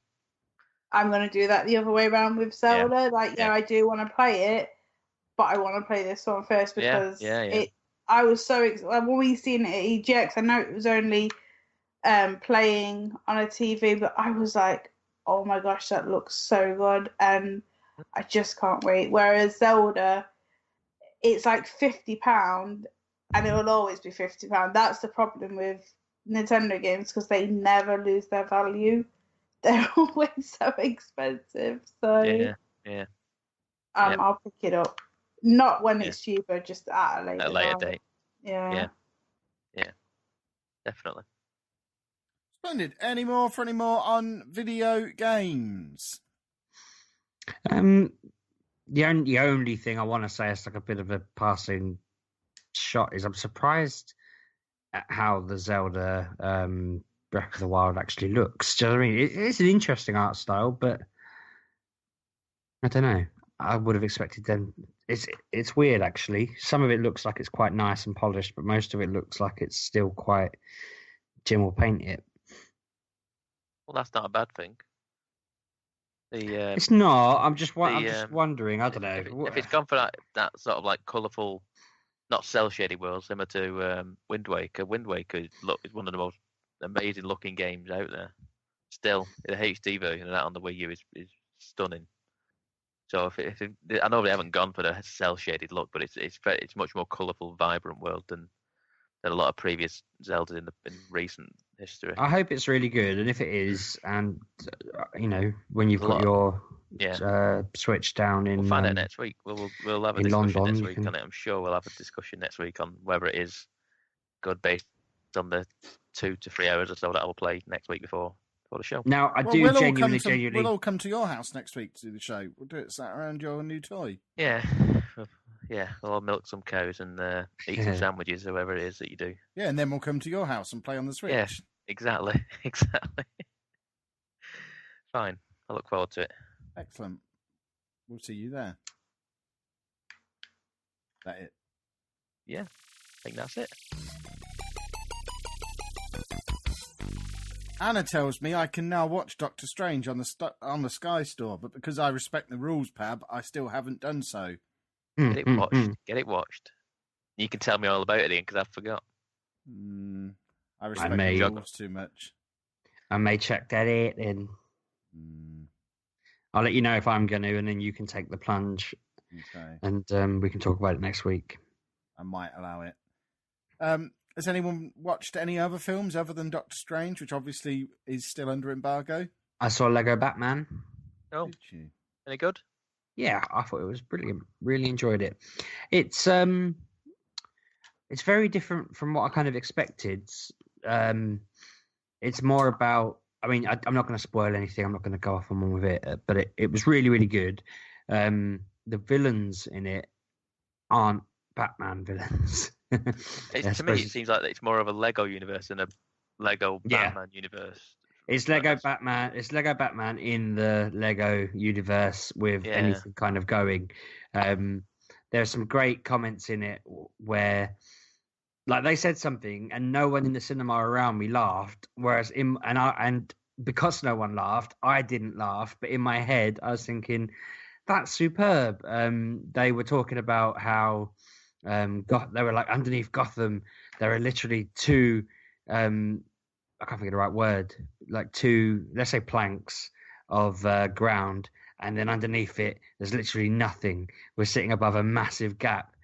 I'm going to do that the other way around with Zelda. I do want to play it, but I want to play this one first because I was so excited. When we seen it at EGX, I know it was only playing on a TV, but I was like, oh my gosh, that looks so good, and I just can't wait. Whereas Zelda, it's like £50, and it will always be £50. That's the problem with Nintendo games, because they never lose their value. They're always so expensive. So I'll pick it up. Not when it's cheaper, just at a later date. Yeah. Yeah. Definitely. Splendid. Any more on video games? The only thing I want to say is like a bit of a passing shot is I'm surprised at how the Zelda Breath of the Wild actually looks. Do you know what I mean? It's an interesting art style, but I don't know. I would have expected them. It's weird actually. Some of it looks like it's quite nice and polished, but most of it looks like it's still quite Jim will paint it. Well, that's not a bad thing. It's not. I'm just wondering. I don't know. If it's gone for that sort of like colourful, not cell shaded world, similar to Wind Waker. Wind Waker is one of the most amazing looking games out there. Still, the HD version of that on the Wii U is stunning. So if I know they haven't gone for the cell shaded look, but it's much more colourful, vibrant world than a lot of previous Zeldas in recent history. I hope it's really good, and if it is, and when you've got your Switch down in, we'll find out next week. We'll have a discussion next week on it. I'm sure we'll have a discussion next week on whether it is good based on the 2 to 3 hours or so that I will play next week before the show. Now we'll all come to your house next week to do the show. We'll do it sat around your new toy. Yeah. I'll milk some cows and eat some sandwiches, whoever it is that you do. Yeah, and then we'll come to your house and play on the Switch. Yeah, exactly. Fine. I look forward to it. Excellent. We'll see you there. That it? Yeah, I think that's it. Anna tells me I can now watch Doctor Strange on the Sky Store, but because I respect the rules, Pab, I still haven't done so. Get it watched. Get it watched. You can tell me all about it again because I forgot. I respect the rules too much. I may check that out, and I'll let you know if I'm going to, and then you can take the plunge. Okay. And we can talk about it next week. I might allow it. Has anyone watched any other films other than Doctor Strange, which obviously is still under embargo? I saw Lego Batman. Oh, did you? Any good? Yeah, I thought it was brilliant. Really enjoyed it. It's very different from what I kind of expected. It's more about. I mean, I'm not going to spoil anything. I'm not going to go off on one with it, but it was really, really good. The villains in it aren't Batman villains. To me, it seems like it's more of a Lego universe than a Lego Batman universe. It's Lego Batman. It's Lego Batman in the Lego universe with anything kind of going. There's some great comments in it where, like, they said something and no one in the cinema around me laughed. Whereas because no one laughed, I didn't laugh. But in my head, I was thinking, that's superb. They were talking about how they were like underneath Gotham. There are literally two. I can't think of the right word. Like two, let's say, planks of ground, and then underneath it, there's literally nothing. We're sitting above a massive gap,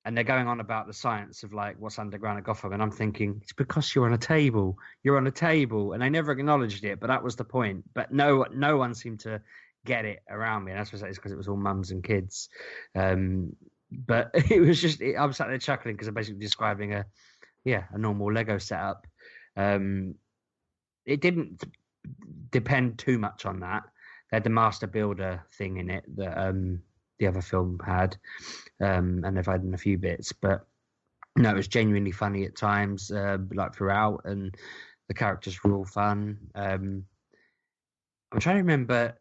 and they're going on about the science of like what's underground at Gotham. And I'm thinking, it's because you're on a table. You're on a table, and they never acknowledged it, but that was the point. But no one seemed to get it around me, and that's it's because it was all mums and kids. But it was just I was sat there chuckling because I'm basically describing a normal Lego setup. It didn't depend too much on that. They had the master builder thing in it that the other film had, and they've had in a few bits. But no, it was genuinely funny at times, like throughout, and the characters were all fun. I'm trying to remember.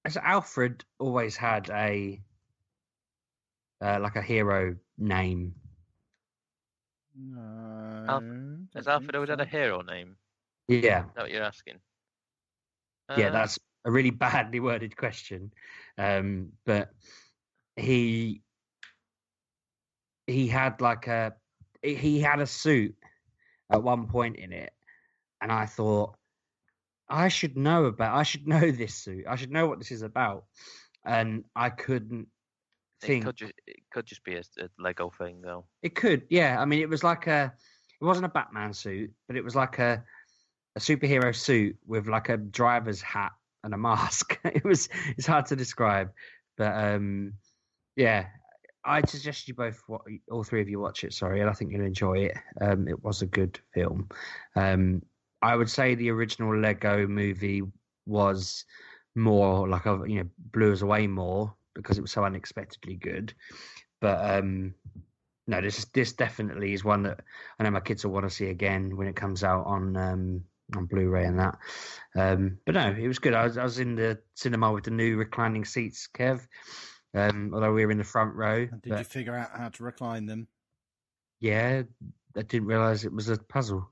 As Alfred always had a like a hero name. No. Has don't Alfred think always had a so. hero name? Yeah, Is that what you're asking? yeah, that's a really badly worded question. But he had he had a suit at one point in it, and I thought I should know this suit. I should know what this is about, and I couldn't think. It could just be a Lego thing, though. It could, yeah. I mean, it wasn't a Batman suit, but it was like a superhero suit with like a driver's hat and a mask. It's hard to describe, but yeah. I'd suggest you all three of you watch it. Sorry, and I think you'll enjoy it. It was a good film. I would say the original Lego movie was more like blew us away more because it was so unexpectedly good. But no, this definitely is one that I know my kids will want to see again when it comes out on Blu-ray and that. But no, it was good. I was in the cinema with the new reclining seats, Kev. Although we were in the front row. Did you figure out how to recline them? Yeah, I didn't realise it was a puzzle.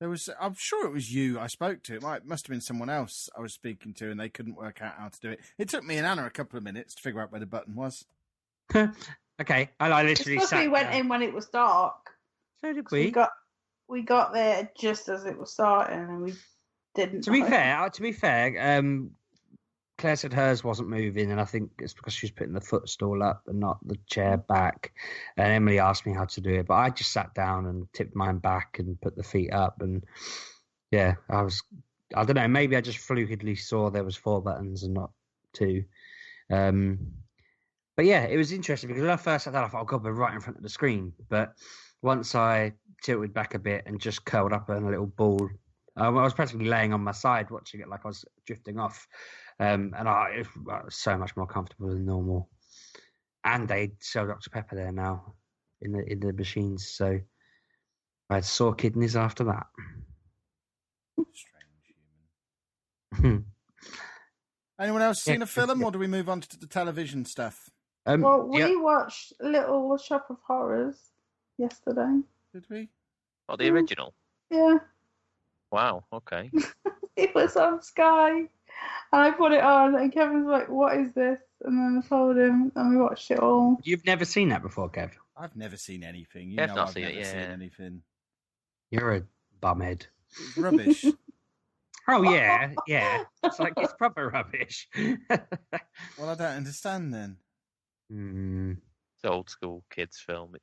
I'm sure it was you I spoke to. Must have been someone else I was speaking to, and they couldn't work out how to do it. It took me and Anna a couple of minutes to figure out where the button was. Okay, I literally sat. We went in when it was dark. So did we. We got there just as it was starting, and we didn't. To be fair, Claire said hers wasn't moving, and I think it's because she was putting the footstool up and not the chair back. And Emily asked me how to do it, but I just sat down and tipped mine back and put the feet up. And yeah, I don't know, maybe I just fluidly saw there was 4 buttons and not 2. But yeah, it was interesting because when I first sat down, I thought, oh God, we're right in front of the screen. But once I tilted back a bit and just curled up in a little ball, I was practically laying on my side watching it like I was drifting off. And it was so much more comfortable than normal. And they sell Dr. Pepper there now in the machines, so I had sore kidneys after that. Strange human. Anyone else seen a film, or do we move on to the television stuff? We watched Little Shop of Horrors yesterday. Did we? Oh, the original? Yeah. Wow, okay. It was on Sky, and I put it on, and Kevin's like, what is this? And then I told him, and we watched it all. You've never seen that before, Kev? I've never seen anything. I've never seen anything. You're a bumhead. It's rubbish. Oh, yeah. It's proper rubbish. Well, I don't understand then. It's an old school kids film.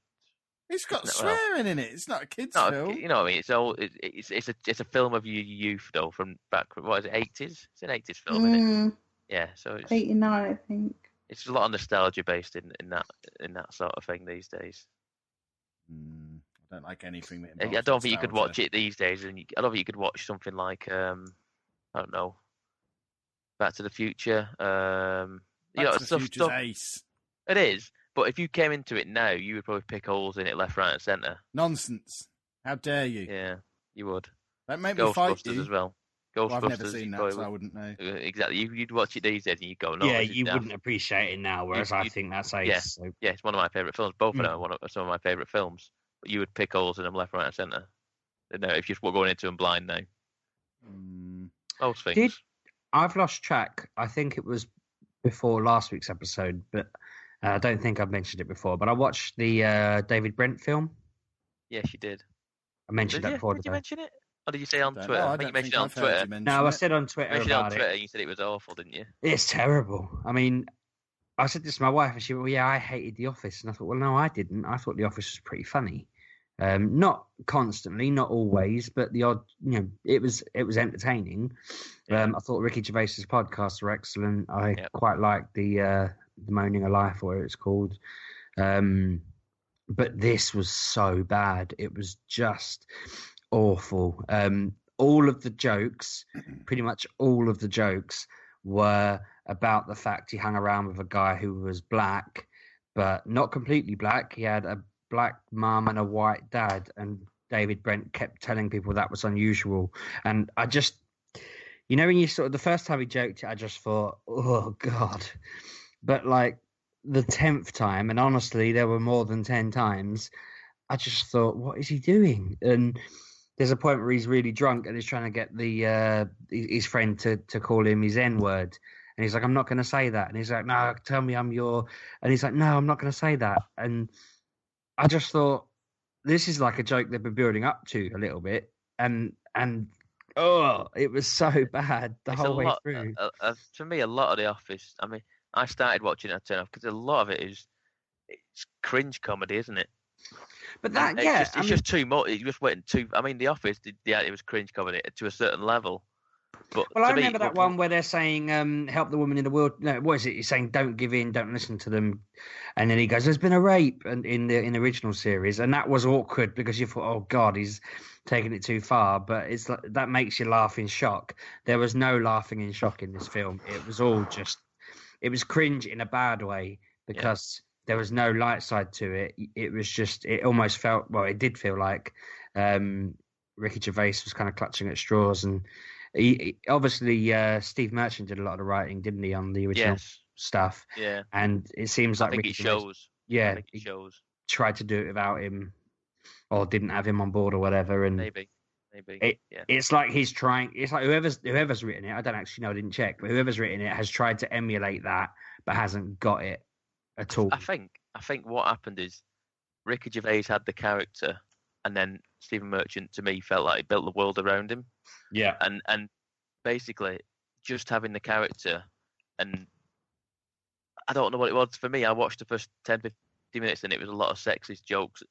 It's got swearing in it. It's not a kids' film. You know what I mean? It's old. It's a film of your youth though, from back. What is it? 80s? It's an 80s film, isn't it? Yeah. So it's 89, I think. It's a lot of nostalgia based in that sort of thing these days. I don't like anything that. I don't think you could watch it these days, and I don't think you could watch something like I don't know, Back to the Future. Back to the Future's ace. It is. But if you came into it now, you would probably pick holes in it left, right, and centre. Nonsense! How dare you? Yeah, you would. Don't make me fight you. Ghostbusters as well. Ghostbusters. Well, I've never seen that, so I wouldn't know. Exactly. You'd watch it these days and you'd go, no. Yeah, you wouldn't appreciate it now, whereas I think that's ace. Yeah, so. yeah, it's one of my favourite films. Both of them are some of my favourite films. But you would pick holes in them left, right, and centre. No, if you're going into them blind now. Most things. I've lost track. I think it was before last week's episode, but I don't think I've mentioned it before. But I watched the David Brent film. Yes, you did. I mentioned that before. Did you mention it? Or did you say on Twitter? No, I think you mentioned it on Twitter. No, I said on Twitter about it. On Twitter, you said it was awful, didn't you? It's terrible. I mean, I said this to my wife, and she went, well, yeah, I hated The Office. And I thought, well, no, I didn't. I thought The Office was pretty funny. Not constantly, not always, but the odd, it was entertaining. I thought Ricky Gervais's podcasts were excellent. I quite liked the Moaning of Life, or whatever it's called. But this was so bad. It was just awful. All of the jokes, pretty much all of the jokes, were about the fact he hung around with a guy who was black, but not completely black. He had a black mum and a white dad, and David Brent kept telling people that was unusual. And I just, when you the first time he joked it, I just thought, oh God. But like the 10th time, and honestly there were more than 10 times, I just thought, what is he doing? And there's a point where he's really drunk and he's trying to get the his friend to call him his N word. And he's like, I'm not going to say that. And he's like, no, tell me I'm your. And he's like, no, I'm not going to say that. And I just thought, this is like a joke they've been building up to a little bit. And oh, it was so bad the It's whole a way lot. through. For me, a lot of The Office. I mean, I started watching it, I turned off because a lot of it is it's cringe comedy, isn't it? But that, And yeah, it's just too much. It's just waiting too. I mean, The Office, yeah, it was cringe comedy to a certain level. But well, I to me, remember that one where they're saying, help the woman in the world. No, what is it? He's saying, don't give in, don't listen to them. And then he goes, there's been a rape and in the original series. And that was awkward because you thought, oh, God, he's taking it too far. But it's like, that makes you laugh in shock. There was no laughing in shock in this film. It was all just, it was cringe in a bad way because there was no light side to it. It was just, it almost felt, well, it did feel like Ricky Gervais was kind of clutching at straws. And obviously, Steve Merchant did a lot of the writing, didn't he, on the original stuff? Yeah. And it seems like I think Ricky it Gervais, shows. yeah, I think it shows. tried to do it without him or didn't have him on board or whatever. And Maybe. It's like he's trying. It's like whoever's written it. I don't actually know. I didn't check, but whoever's written it has tried to emulate that, but hasn't got it at all. I think what happened is Ricky Gervais had the character, and then Stephen Merchant, to me, felt like he built the world around him. Yeah. And basically, just having the character, and I don't know what it was for me. I watched the first 10, 15 minutes, and it was a lot of sexist jokes,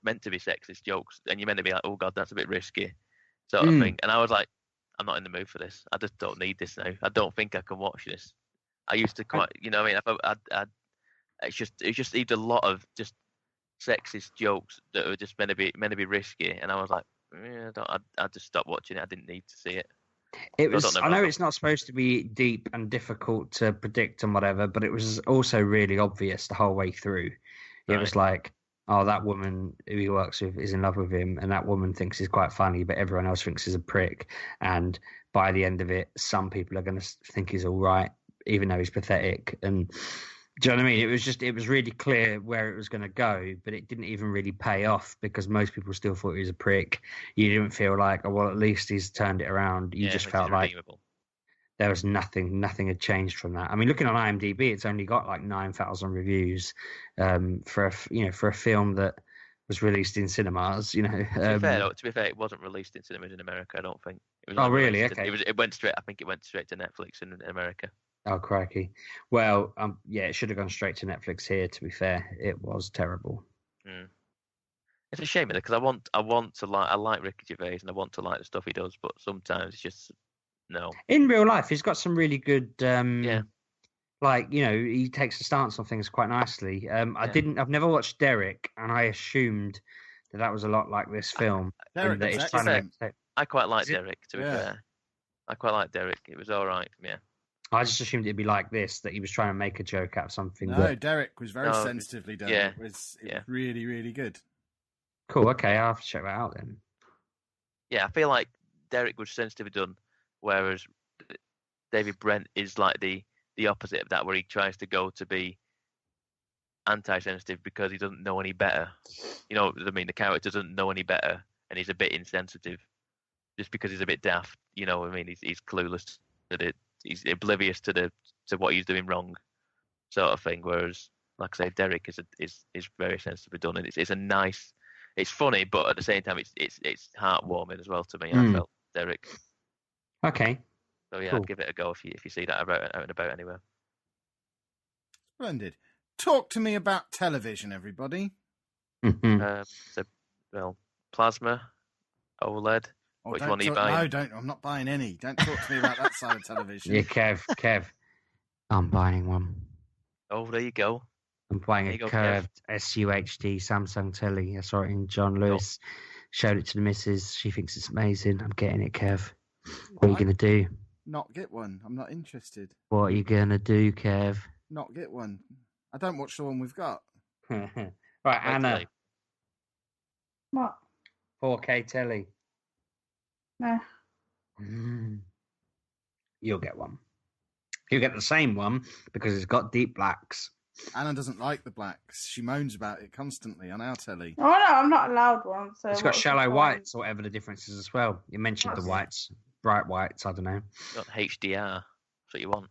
meant to be sexist jokes, and you're meant to be like, oh God, that's a bit risky. Sort of thing, and I was like, I'm not in the mood for this. I just don't need this now. I don't think I can watch this. I used to quite, you know, what I mean, it's just either a lot of just sexist jokes that were just meant to be risky, and I was like, I just stopped watching it. I didn't need to see it. It was. I know it's not supposed to be deep and difficult to predict and whatever, but it was also really obvious the whole way through. It was like, oh, that woman who he works with is in love with him, and that woman thinks he's quite funny, but everyone else thinks he's a prick. And by the end of it, some people are going to think he's all right, even though he's pathetic. And do you know what I mean? It was really clear where it was going to go, but it didn't even really pay off because most people still thought he was a prick. You didn't feel like, oh, well, at least he's turned it around. You just felt like there was nothing had changed from that. I mean, looking on IMDb, it's only got like 9,000 reviews for a film that was released in cinemas. You know, to be fair, it wasn't released in cinemas in America. I don't think. It was really? Okay. It went straight. I think it went straight to Netflix in America. Oh, crikey. Well, it should have gone straight to Netflix here. To be fair, it was terrible. It's a shame because I like Ricky Gervais and I want to like the stuff he does, but sometimes it's just no. In real life, he's got some really good. Like, you know, he takes a stance on things quite nicely. I've never watched Derek, and I assumed that was a lot like this film. I quite like Derek. To be fair, I quite like Derek. It was all right. Yeah. I just assumed it'd be like this, that he was trying to make a joke out of something. No, Derek was very sensitively done. Yeah. It was really, really good. Cool. Okay, I'll have to check that out then. Yeah, I feel like Derek was sensitively done, whereas David Brent is like the opposite of that, where he tries to go to be anti-sensitive because he doesn't know any better. You know, I mean, the character doesn't know any better, and he's a bit insensitive just because he's a bit daft. You know, I mean, he's clueless to it. He's oblivious to what he's doing wrong, sort of thing. Whereas, like I say, Derek is very sensitively done, and it's a nice, it's funny, but at the same time, it's heartwarming as well to me. I felt Derek. Okay. So yeah, cool. I'd give it a go if you see that out and about anywhere. Splendid. Talk to me about television, everybody. Plasma, OLED. Which one are you buying? No, don't. I'm not buying any. Don't talk to me about that side of television. Yeah, Kev. I'm buying one. Oh, there you go. I'm buying a curved SUHD Samsung telly. I saw it in John Lewis. Showed it to the missus. She thinks it's amazing. I'm getting it, Kev. What are you going to do? Not get one. I'm not interested. What are you going to do, Kev? Not get one. I don't watch the one we've got. Right, Anna. What? 4K telly. No. You'll get one. You'll get the same one because it's got deep blacks Anna doesn't like the blacks. She moans about it constantly on our telly. Oh no, I'm not allowed one. So It's got what's the shallow point? whites or whatever the difference is as well. You mentioned the That's- whites, bright whites. I don't know. Got HDR. That's what you want.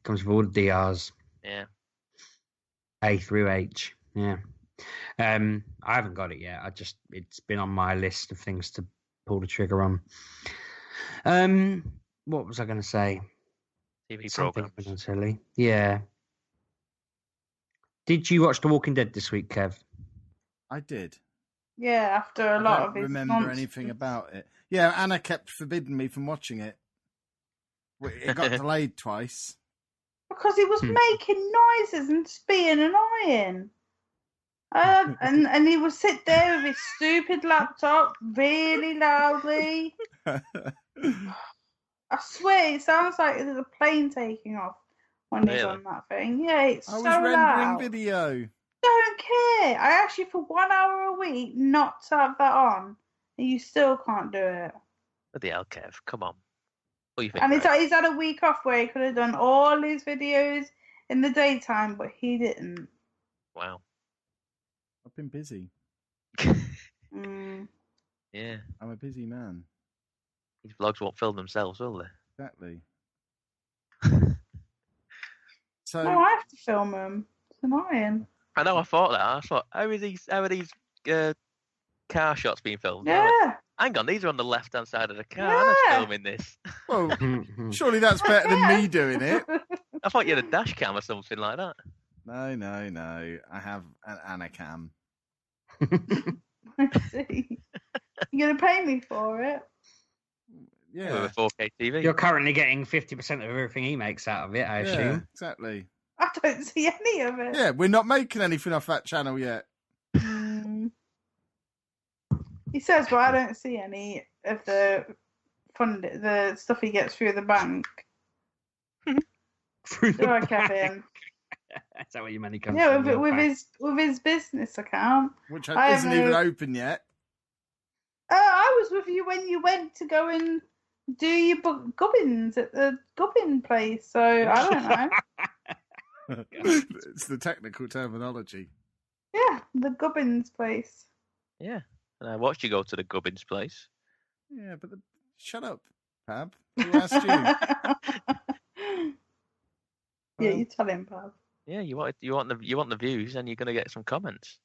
Comes with all the DRs. Yeah. A through H. Yeah. I haven't got it yet. It's been on my list of things to pull the trigger on. What was I going to say? TV Something programs. on telly. Yeah. Did you watch The Walking Dead this week, Kev? I did. Yeah, after a I lot don't of his remember nonsense. anything about it. Yeah, Anna kept forbidding me from watching it. It got delayed twice. Because he was making noises and spitting and eyeing. And he would sit there with his stupid laptop really loudly. I swear, it sounds like there's a plane taking off when he's Really? on that thing. Yeah, it's I was so rendering loud. video. Don't care. I asked you for 1 hour a week not to have that on, and you still can't do it. What the hell, Kev? Come on. What do you think? And Greg? he's had a week off where he could have done all his videos in the daytime, but he didn't. Wow. I've been busy. Mm. Yeah. I'm a busy man. These vlogs won't film themselves, will they? Exactly. So No, I have to film him. It's annoying. I know. I thought that. I thought, how are these car shots being filmed? I Yeah. went, hang on, these are on the left-hand side of the car. Yeah. I'm filming this. well, surely that's better than me doing it. I thought you had a dash cam or something like that. No. I have an Anacam. I see. You're going to pay me for it? Yeah. With a 4K TV. You're currently getting 50% of everything he makes out of it, I Yeah, assume. exactly. I don't see any of it. Yeah, we're not making anything off that channel yet. He says, but I don't see any of the the stuff he gets through the bank. Through Do I, the Kevin? bank. Is that what your money comes Yeah, from? Your bank? with his business account. Which I isn't have even a- open yet. I was with you when you went to go and do your gubbins at the gubbin place, so I don't know. It's the technical terminology. Yeah, the gubbins place. Yeah. And I watched you go to the Gubbins place. Yeah, but shut up, Pab. Who asked you? Yeah, you tell him, Pab. Yeah, you want the views, and you're gonna get some comments.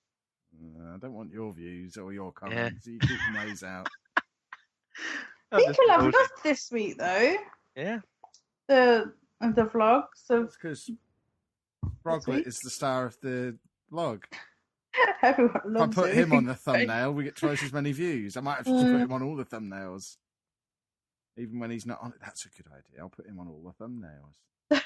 I don't want your views or your comments. You keep your nose out. I'm just People have nosy. loved this week though. Yeah. The vlogs of That's because Broglet is the star of the vlog. everyone If I loves put it. him on the thumbnail, we get twice as many views. I might have to put him on all the thumbnails. Even when he's not on it. That's a good idea. I'll put him on all the thumbnails.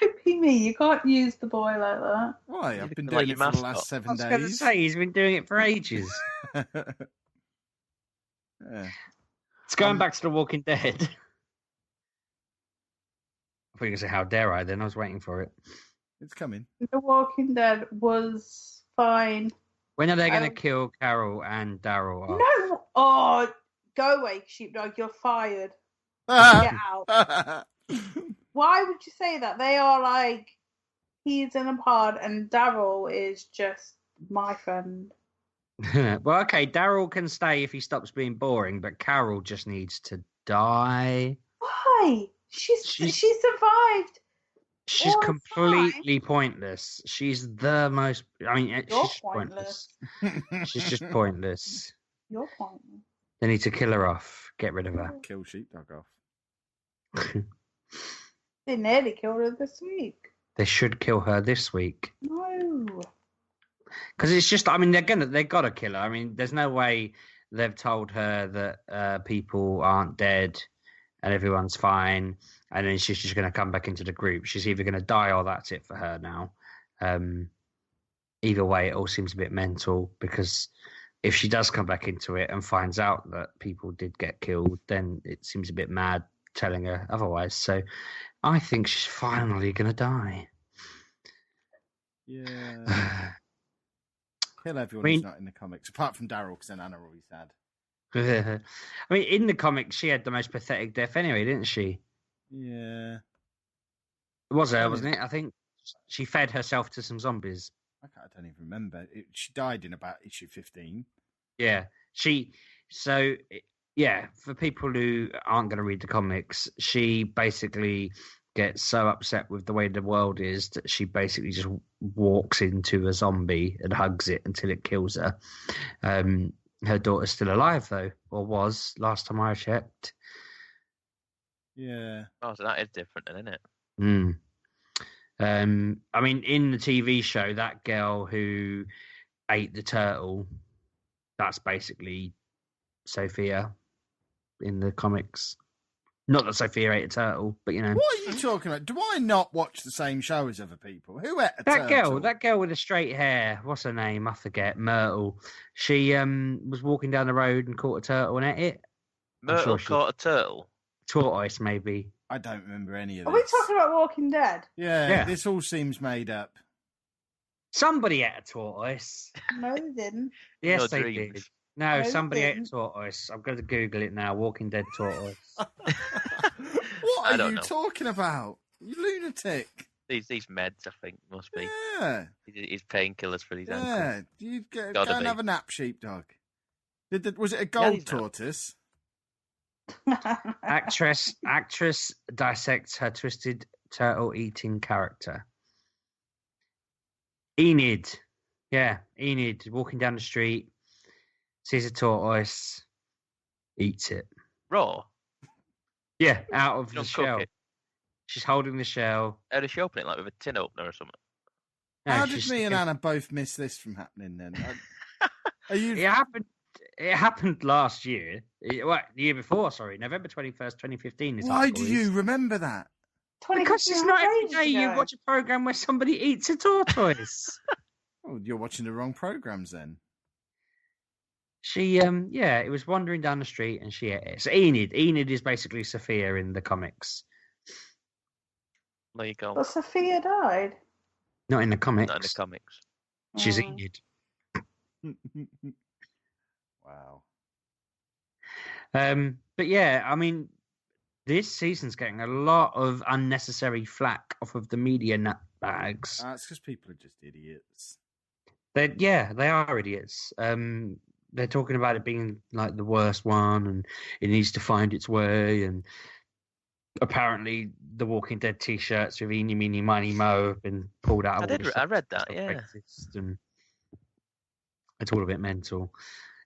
Don't be me. You can't use the boy like that. Why? I've been Like doing your it for the mascot. last 7 I was going to days. say, he's been doing it for ages. Yeah. It's going back to The Walking Dead. I thought you were going to say, how dare I then? I was waiting for it. It's coming. The Walking Dead was fine. When are they going to Um, kill Carol and Daryl off? No, oh, go away, sheepdog. You're fired. Get Ah! out. Why would you say that? They are like, he's in a pod and Daryl is just my friend. Well, okay, Daryl can stay if he stops being boring, but Carol just needs to die. Why? She survived. She's All the completely pointless. She's the most. I mean, You're she's just pointless. pointless. She's just pointless. You're pointless. They need to kill her off. Get rid of her. Kill sheepdog off. They nearly killed her this week. They should kill her this week. No. Because it's just, I mean, they've got to kill her. I mean, there's no way they've told her that people aren't dead and everyone's fine, and then she's just going to come back into the group. She's either going to die or that's it for her now. Either way, it all seems a bit mental, because if she does come back into it and finds out that people did get killed, then it seems a bit mad telling her otherwise. So I think she's finally going to die. Yeah. Kill everyone I mean- who's not in the comics, apart from Daryl, because then Anna always had. I mean, in the comics, she had the most pathetic death anyway, didn't she? Yeah. It was her, Yeah. wasn't it? I think She fed herself to some zombies. Okay, I don't even remember. She died in about issue 15. Yeah, for people who aren't going to read the comics, she basically gets so upset with the way the world is that she basically just walks into a zombie and hugs it until it kills her. Her daughter's still alive, though, or was last time I checked. Yeah. Oh, so that is different, then, isn't it? I mean, in the TV show, that girl who ate the turtle, that's basically Sophia in the comics. Not that Sophia ate a turtle, but you know. What are you talking about? Do I not watch the same show as other people? Who ate a turtle? That girl with the straight hair, what's her name? I forget. Myrtle. She was walking down the road and caught a turtle and ate it. Myrtle caught a turtle? Tortoise, maybe. I don't remember any of Are this. we talking about Walking Dead? Yeah, this all seems made up. Somebody ate a tortoise. No, they didn't. Yes, Your they dreams. did. No, No, somebody ate a didn't. tortoise. I'm going to Google it now. Walking Dead tortoise. What I are don't you know. talking about? You lunatic. These meds, I think, must be. Yeah. His painkillers for his ankles. Yeah. You go Gotta and be. have a nap, sheepdog. Was it a gold he's not. tortoise? Actress dissects her twisted turtle-eating character. Enid. Yeah, Enid walking down the street, sees a tortoise, eats it. Raw? Yeah, out of the Don't cook shell. it. She's holding the shell. How does she open it? Like with a tin opener or something? No, How did she's me and sticking- Anna both miss this from happening then? Are you? It happened last year. The year before, sorry. November 21st, 2015. This Why article do you is. remember that? Because it's not every day you watch a program where somebody eats a tortoise. Oh, you're watching the wrong programs then. She, it was wandering down the street and she ate it. So Enid is basically Sophia in the comics. There you go. But Sophia died. Not in the comics. Not in the comics. She's Oh. Enid. Wow. But yeah, I mean, this season's getting a lot of unnecessary flack off of the media nutbags. That's because people are just idiots. They are idiots. They're talking about it being like the worst one, and it needs to find its way. And apparently, the Walking Dead T-shirts with "Eeny, Meeny, Miny, Mo" have been pulled out. I read that. Yeah. Racist, and it's all a bit mental.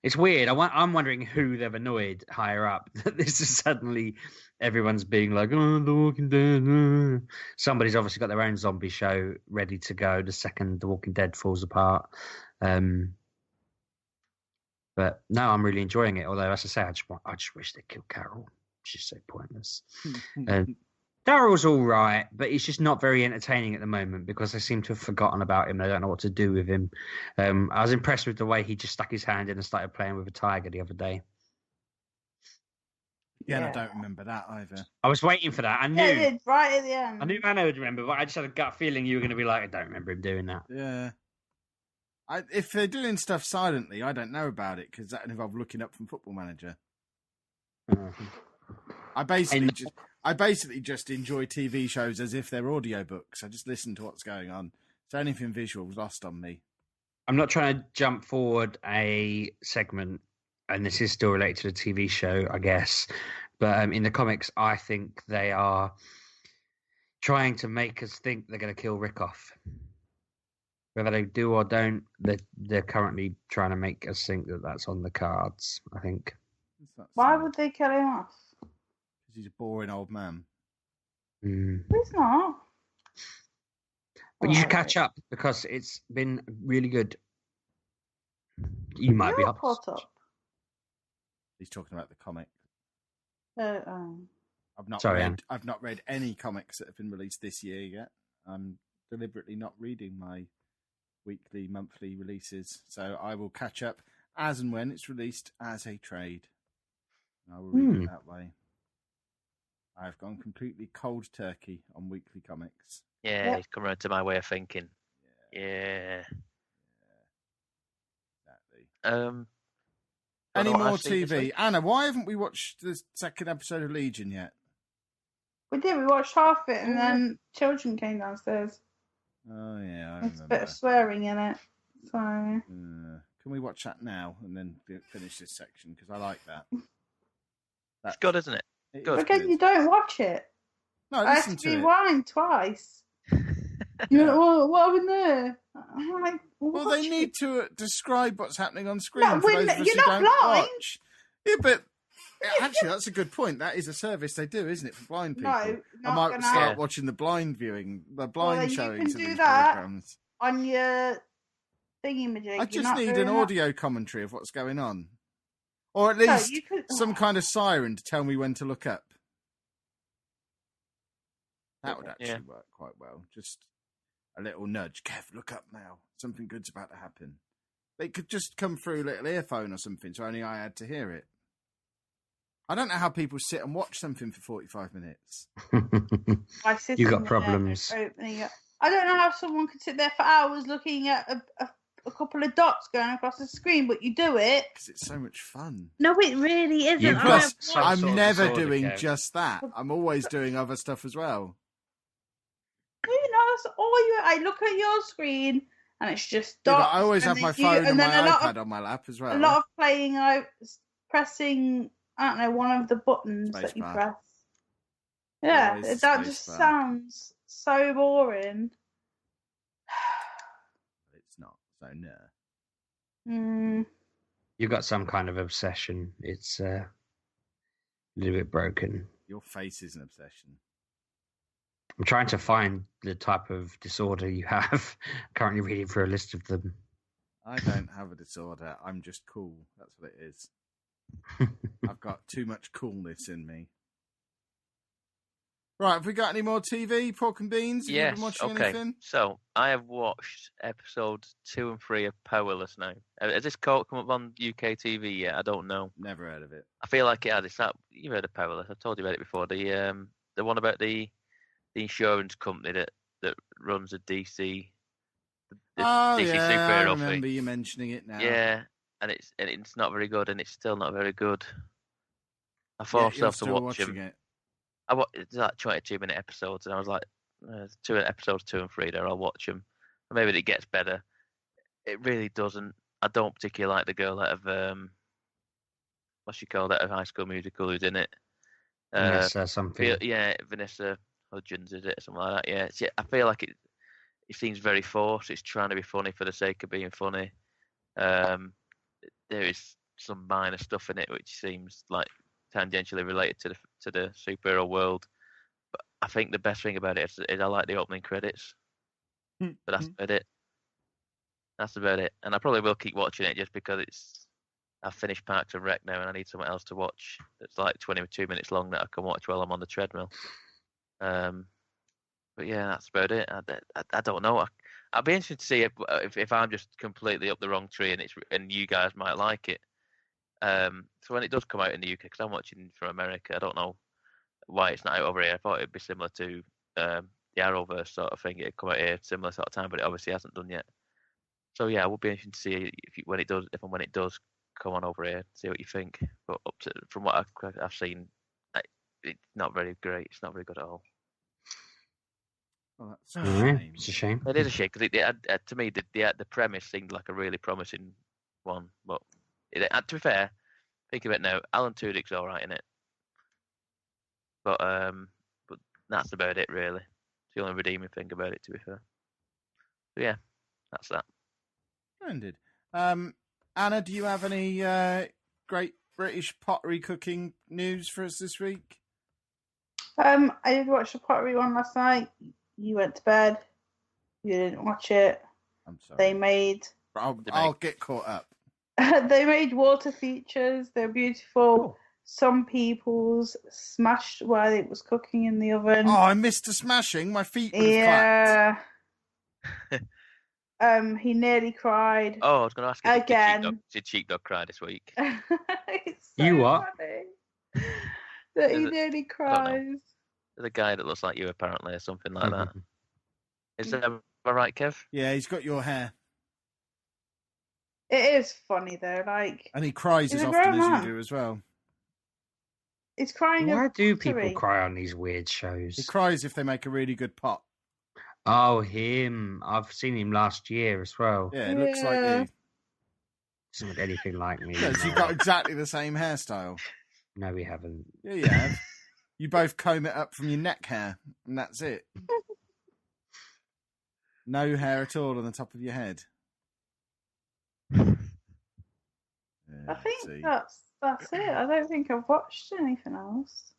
It's weird. I'm wondering who they've annoyed higher up that this is suddenly everyone's being like, "Oh, The Walking Dead." Somebody's obviously got their own zombie show ready to go the second The Walking Dead falls apart. But no, I'm really enjoying it. Although, as I say, I just wish they'd kill Carol. She's so pointless. Daryl's all right, but he's just not very entertaining at the moment because they seem to have forgotten about him. They don't know what to do with him. I was impressed with the way he just stuck his hand in and started playing with a tiger the other day. Yeah, and I don't remember that either. I was waiting for that. I knew. Yeah, it did, right at the end. I knew Anna would remember, but I just had a gut feeling you were going to be like, I don't remember him doing that. Yeah. If they're doing stuff silently, I don't know about it because that involved looking up from Football Manager. I basically just enjoy TV shows as if they're audiobooks. I just listen to what's going on. So anything visual was lost on me. I'm not trying to jump forward a segment, and this is still related to the TV show, I guess. But in the comics, I think they are trying to make us think they're going to kill Rick off. Whether they do or don't, they're currently trying to make us think that that's on the cards, I think. Why would they kill him off? Because he's a boring old man. He's not. But you should catch up because it's been really good. You might be You're up. caught up. He's talking about the comic. I've not read any comics that have been released this year yet. I'm deliberately not reading my weekly, monthly releases, so I will catch up as and when it's released as a trade. I will read it that way. I've gone completely cold turkey on weekly comics. Yeah, he's come around to my way of thinking. Yeah. Exactly. Any more TV? Anna, why haven't we watched the second episode of Legion yet? We did. We watched half of it, and then children came downstairs. Oh yeah, I There's a bit remember. of swearing in it. So Can we watch that now and then finish this section? Because I like that. It's good, isn't it? It Good. is again, good. you don't watch it. No, I listen had to to it. rewind twice. You're like, well, what happened there? I'm like, Well, they need to describe what's happening on screen No, for those of us you're who not don't blind. watch. Yeah, but actually, that's a good point. That is a service they do, isn't it, for blind people? No, I not might gonna start happen. watching the blind viewing, the Well, blind then you showings can of do these that. programs. On your thingy-majig. I just need an audio commentary of what's going on, or at No, least you could... some kind of siren to tell me when to look up. That would actually work quite well. Just a little nudge. Kev, look up now. Something good's about to happen. They could just come through a little earphone or something, so only I had to hear it. I don't know how people sit and watch something for 45 minutes. You got problems. I don't know how someone could sit there for hours looking at a couple of dots going across the screen, but you do it. Because it's so much fun. No, it really isn't. You've Plus, got some I'm sort of never disorder, doing Kev. just that. I'm always doing other stuff as well. You know, that's all you. I look at your screen and it's just Yeah, dots. but I always have then my phone and and my then iPad on my lap as well. A lot of playing, pressing, I don't know, one of the buttons Space that you bar. press. Yeah, Always that space just bar. sounds so boring. It's not, so no. You've got some kind of obsession. It's a little bit broken. Your face is an obsession. I'm trying to find the type of disorder you have. Currently reading through a list of them. I don't have a disorder. I'm just cool. That's what it is. I've got too much coolness in me. Right, have we got any more TV, Pork and Beans? Have you Yes, been watching okay. anything? So, I have watched episodes 2 and 3 of Powerless now. Has this come up on UK TV yet? I don't know. Never heard of it. I feel like it had. It's that, you've heard of Powerless. I've told you about it before. The one about the insurance company that runs a DC. The DC yeah, superhero I remember thing. you mentioning it now. Yeah, and it's not very good, and it's still not very good. I Yeah, forced you're myself to still watch watching them. it. It's like 22-minute episodes, and I was like, episodes 2 and 3 there, I'll watch them. And maybe it gets better. It really doesn't. I don't particularly like the girl out of what's she called, out of High School Musical, who's in it. Vanessa something. Vanessa Hudgens, is it, something like that? Yeah, I feel like it seems very forced. It's trying to be funny for the sake of being funny. There is some minor stuff in it which seems like tangentially related to the superhero world, but I think the best thing about it is I like the opening credits. But that's about it. That's about it. And I probably will keep watching it just because I've finished Parks and Rec now, and I need something else to watch that's like 22 minutes long that I can watch while I'm on the treadmill. But yeah, that's about it. I don't know. I'd be interested to see if I'm just completely up the wrong tree and you guys might like it. So when it does come out in the UK, because I'm watching from America, I don't know why it's not out over here. I thought it'd be similar to the Arrowverse sort of thing. It'd come out here similar sort of time, but it obviously hasn't done yet. So yeah, it would be interesting to see when it does come on over here, see what you think. But from what I've seen, it's not very great. It's not very good at all. Oh, that's a shame. It's a shame. It is a shame because to me the premise seemed like a really promising one. But to be fair, think of it now, Alan Tudyk's all right in it. But that's about it really. It's the only redeeming thing about it, to be fair. So yeah, that's that. Splendid. Anna, do you have any great British pottery cooking news for us this week? I did watch the pottery one last night. You went to bed. You didn't watch it. I'm sorry. They made. I'll get caught up. They made water features. They're beautiful. Cool. Some people's smashed while it was cooking in the oven. Oh, I missed a smashing. My feet would have clapped. He nearly cried. Oh, I was going to ask you, Again. did Sheepdog cry this week? It's so You what? funny that he nearly cries. There's a guy that looks like you, apparently, or something like that. Is that am I right, Kev? Yeah, he's got your hair. It is funny though, like. And he cries He's as a often grown as man. you do as well. It's crying. Why over do pottery. people cry on these weird shows? He cries if they make a really good pot. Oh, him. I've seen him last year as well. Yeah, it looks like Yeah. you. Doesn't look anything like me. No, you've got exactly the same hairstyle. No, we haven't. Yeah, you have. You both comb it up from your neck hair, and that's it. No hair at all on the top of your head. I think that's it. I don't think I've watched anything else.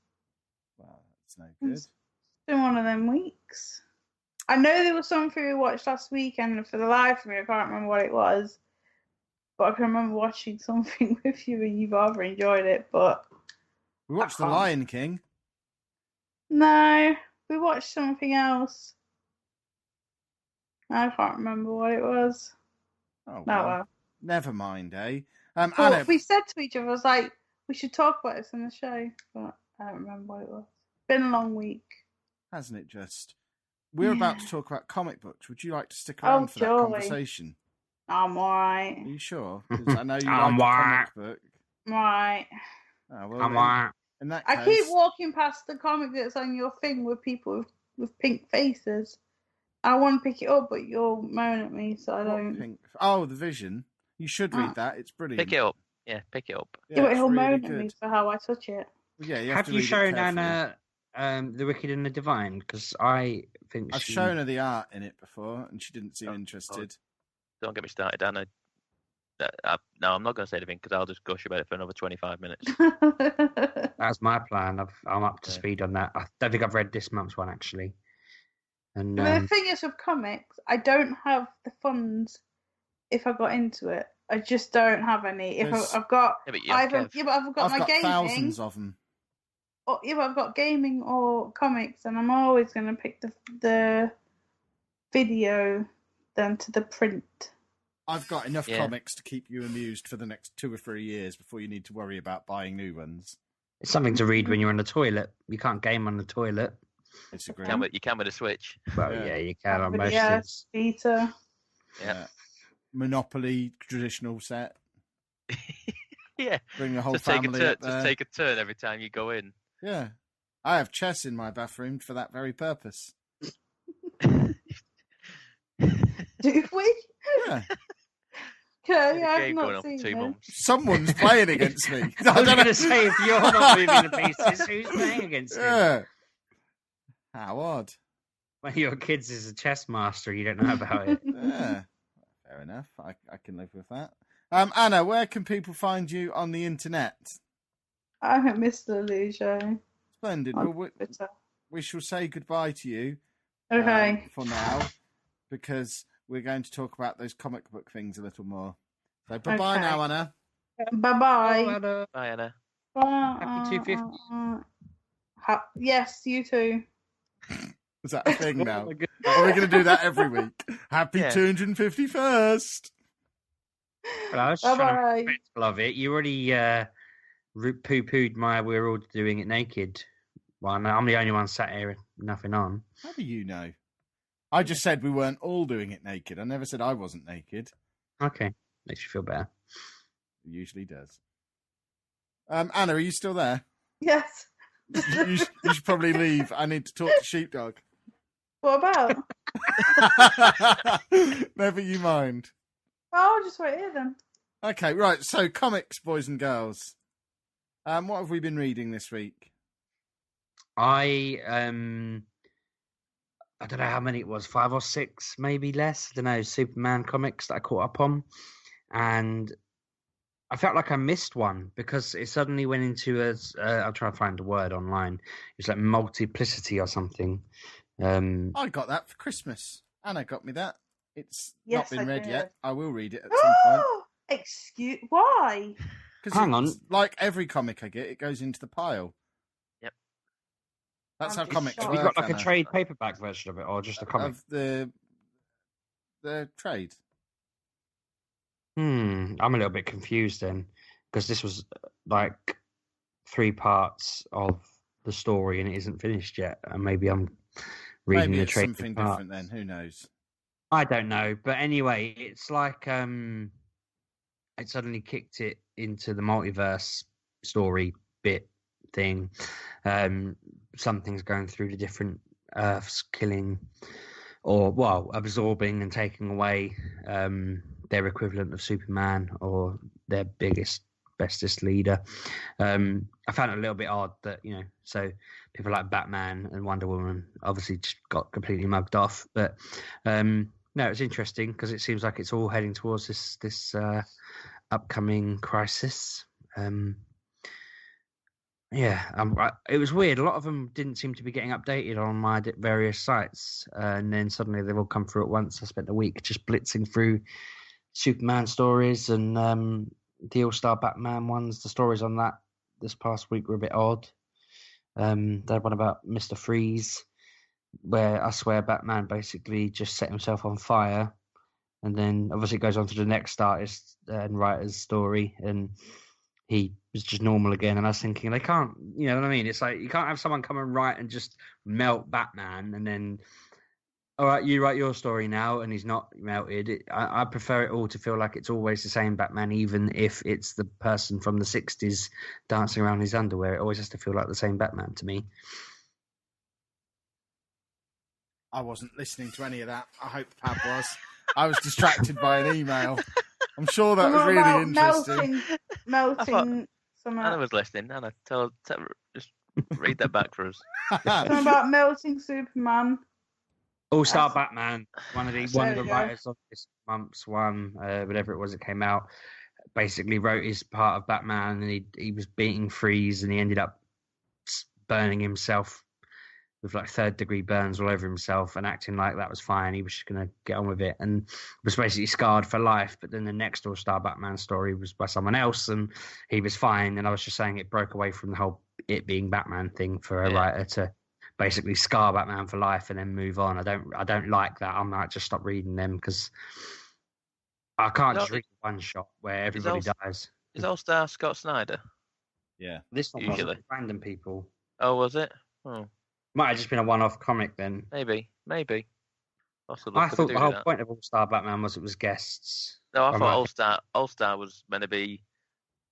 Well, that's no good. It's been one of them weeks. I know there was something we watched last weekend, and for the life of me, I can't remember what it was. But I can remember watching something with you, and you rather enjoyed it. But We watched The Lion King. no, we watched something else. I can't remember what it was. Oh, No, well. never mind, eh? But Anna, we said to each other, I was like, we should talk about this in the show. But I don't remember what it was. Been a long week. hasn't it just? We're about to talk about comic books. Would you like to stick Oh, around for that surely. conversation? I'm alright. Are you sure? 'Cause I know you I'm like a alright. comic book. Right. Oh, well, I'm like, in that I case, keep walking past the comic that's on your thing with people with pink faces. I want to pick it up, but you'll moan at me, so I what don't. pink? Oh, The Vision. You should read Ah. that. It's brilliant. Pick it up. Yeah, pick it up. Yeah, but it's he'll really moan at me good. for how I touch it. Well, yeah, you have to you read it shown carefully. Anna The Wicked and the Divine? Because I think I've shown her the art in it before, and she didn't seem interested. Don't get me started, Anna. No, I'm not going to say anything because I'll just gush about it for another 25 minutes. That's my plan. I'm up to Yeah. speed on that. I don't think I've read this month's one actually. And But the thing is with comics, I don't have the funds if I got into it. I just don't have any. If There's- I've got Yeah, but you have either, Kev. yeah, but I've got I've my got gaming, thousands of them. or yeah, but I've got gaming or comics, and I'm always going to pick the video than to the print. I've got enough Yeah. comics to keep you amused for the next 2 or 3 years before you need to worry about buying new ones. it's something to read when you're on the toilet. You can't game on the toilet. Disagree. You can with a Switch. Well, Yeah. yeah, you can on But most yeah, things. Vita. Yeah. Monopoly traditional set. Yeah. Bring the whole Just take a family turn. up there. Just take a turn every time you go in. Yeah. I have chess in my bathroom for that very purpose. Do we? Yeah. Okay, The I've game going not on for seen 2 it. months. Someone's playing against me. I was don't going know. to say, if you're not moving the pieces, who's playing against you? Yeah. How odd. Well, your kids is a chess master. You don't know about it. Yeah. Fair enough. I can live with that. Anna, where can people find you on the internet? I'm at Mr. Lujo Splendid. on Well, Twitter. we shall say goodbye to you Okay. for now, because we're going to talk about those comic book things a little more. So bye-bye Okay. now, Anna. Bye-bye. Oh, Bye, Anna. Happy 250. Yes, you too. Is that a thing Oh now? my God. Are we going to do that every week? Happy Yeah. 251st. Well, I was just trying to Bye-bye. be respectful of it. You already poo-pooed my "we're all doing it naked." Well, no, I'm the only one sat here with nothing on. How do you know? I just said we weren't all doing it naked. I never said I wasn't naked. Okay, makes you feel better. It usually does. Anna, are you still there? Yes. You should probably leave. I need to talk to Sheepdog. What about? Never you mind. Oh, I'll just wait here then. Okay, right. So, comics, boys and girls. What have we been reading this week? I don't know how many it was, 5 or 6, maybe less. I don't know, Superman comics that I caught up on, and I felt like I missed one because it suddenly went into I'll try to find the word online. It's like multiplicity or something. I got that for Christmas. Anna got me that. It's Yes, not been I read did. yet. I will read it at some point. Excuse why? Hang on. Like every comic I get, it goes into the pile. Yep. That's I'm how just comics shocked. Have you work. got like a Anna. trade paperback version of it, or just a comic? Of the trade. I'm a little bit confused then, because this was like 3 parts of the story and it isn't finished yet, and maybe I'm reading Maybe the it's trade something parts. different then. Who knows? I don't know, but anyway, it's like it suddenly kicked it into the multiverse story bit thing. Something's going through the different Earths, killing or well, absorbing and taking away their equivalent of Superman or their bestest leader. I found it a little bit odd that, so people like Batman and Wonder Woman obviously just got completely mugged off. But no, it's interesting because it seems like it's all heading towards this upcoming crisis. It was weird. A lot of them didn't seem to be getting updated on my various sites, and then suddenly they've all come through at once. I spent a week just blitzing through Superman stories and the All-Star Batman ones. The stories on that this past week were a bit odd. They had one about Mr. Freeze, where I swear Batman basically just set himself on fire, and then obviously it goes on to the next artist and writer's story, and he was just normal again. And I was thinking, they can't, you know what I mean? It's like you can't have someone come and write and just melt Batman, and then, all right, you write your story now, and he's not melted. I prefer it all to feel like it's always the same Batman, even if it's the person from the 60s dancing around in his underwear. It always has to feel like the same Batman to me. I wasn't listening to any of that. I hope Pab was. I was distracted by an email. I'm sure that was really interesting. Melting Anna was listening. Anna, just read that back for us. Something about melting Superman. All-Star Batman, one of the writers of this month's one, whatever it was that came out, basically wrote his part of Batman, and he was beating Freeze, and he ended up burning himself with like third-degree burns all over himself and acting like that was fine. He was just going to get on with it and was basically scarred for life. But then the next All-Star Batman story was by someone else, and he was fine. And I was just saying it broke away from the whole it being Batman thing for a writer to basically scar Batman for life and then move on. I don't like that. I might just stop reading them because I can't just read one shot where everybody dies. Is All-Star Scott Snyder? Yeah. This one Usually. wasn't random people. Oh, was it? Oh. Might have just been a one-off comic then. Maybe. Possibly. I thought the whole point of All-Star Batman was it was guests. No, I thought All-Star was meant to be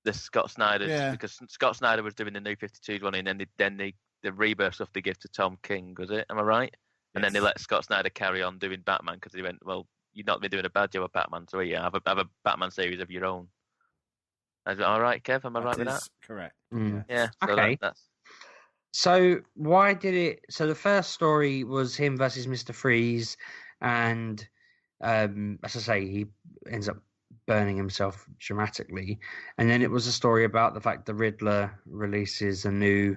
the Scott Snyder because Scott Snyder was doing the New 52 one, and then the rebirth stuff they give to Tom King, was it? Am I right? And then they let Scott Snyder carry on doing Batman because he went, well, you've not been doing a bad job of Batman, so have a Batman series of your own. I was all right, Kev? Am I right with that? Correct. Mm. Yeah. So okay. So why did it? So the first story was him versus Mr. Freeze, and as I say, he ends up burning himself dramatically. And then it was a story about the fact the Riddler releases a new.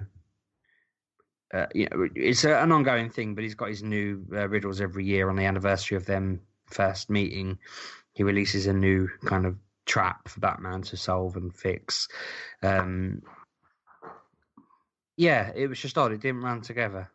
It's an ongoing thing, but he's got his new riddles every year on the anniversary of them first meeting. He releases a new kind of trap for Batman to solve and fix. It was just odd. It didn't run together.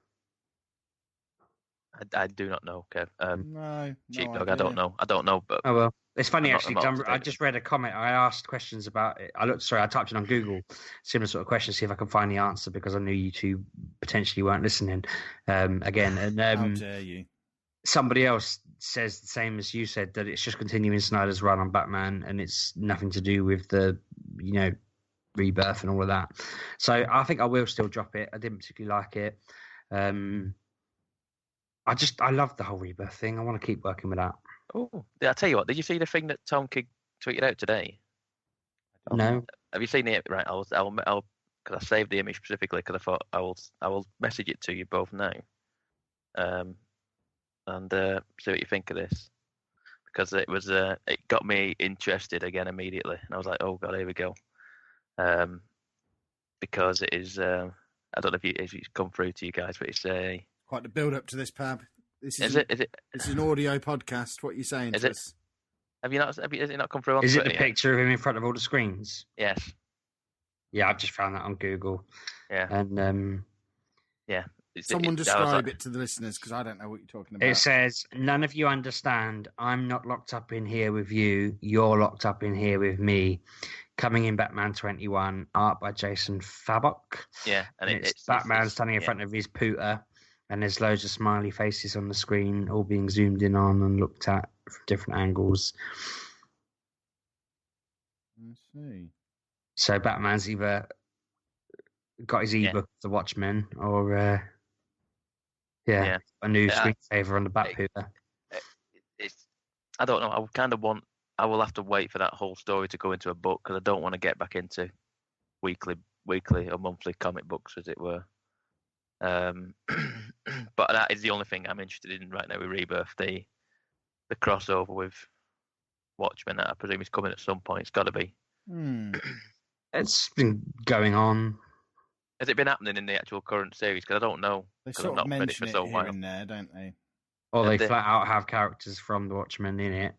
I do not know, Kev. No Sheepdog, idea. I don't know, but oh well. It's funny actually. I just read a comment. I asked questions about it. I typed it on Google, similar sort of questions, see if I can find the answer because I knew you two potentially weren't listening. Again, and how dare you? Somebody else says the same as you said, that it's just continuing Snyder's run on Batman, and it's nothing to do with the rebirth and all of that. So I think I will still drop it. I didn't particularly like it. I love the whole rebirth thing. I want to keep working with that. Oh, I tell you what. Did you see the thing that Tom King tweeted out today? No. Have you seen it? Right. I'll because I saved the image specifically because I thought I will message it to you both now. And see what you think of this, because it got me interested again immediately, and I was like, oh god, here we go. Because it is I don't know if it's come through to you guys, but it's quite the build up to this, Pab. This is it? It's an audio podcast. What are you saying to us? Have you not? Has it not come through on Is Twitter it the picture of him in front of all the screens? Yes. Yeah, I've just found that on Google. Yeah. And yeah. Someone describe it to the listeners, because I don't know what you're talking about. It says, "None of you understand. I'm not locked up in here with you. You're locked up in here with me." Coming in Batman 21, art by Jason Fabok. Yeah, and it's Batman standing in front of his pooter, and there's loads of smiley faces on the screen, all being zoomed in on and looked at from different angles. I see. So Batman's either got his ebook, The Watchmen, or Yeah, a new Yeah. screensaver on the back here. It's I don't know. I would kind of want. I will have to wait for that whole story to go into a book because I don't want to get back into weekly or monthly comic books, as it were. But that is the only thing I'm interested in right now with Rebirth. The crossover with Watchmen that I presume is coming at some point. It's got to be. It's been going on. Has it been happening in the actual current series? Because I don't know. They Because sort I've of not read it for mention it so here while. and there, don't they? Or they And flat out have characters from the Watchmen in it.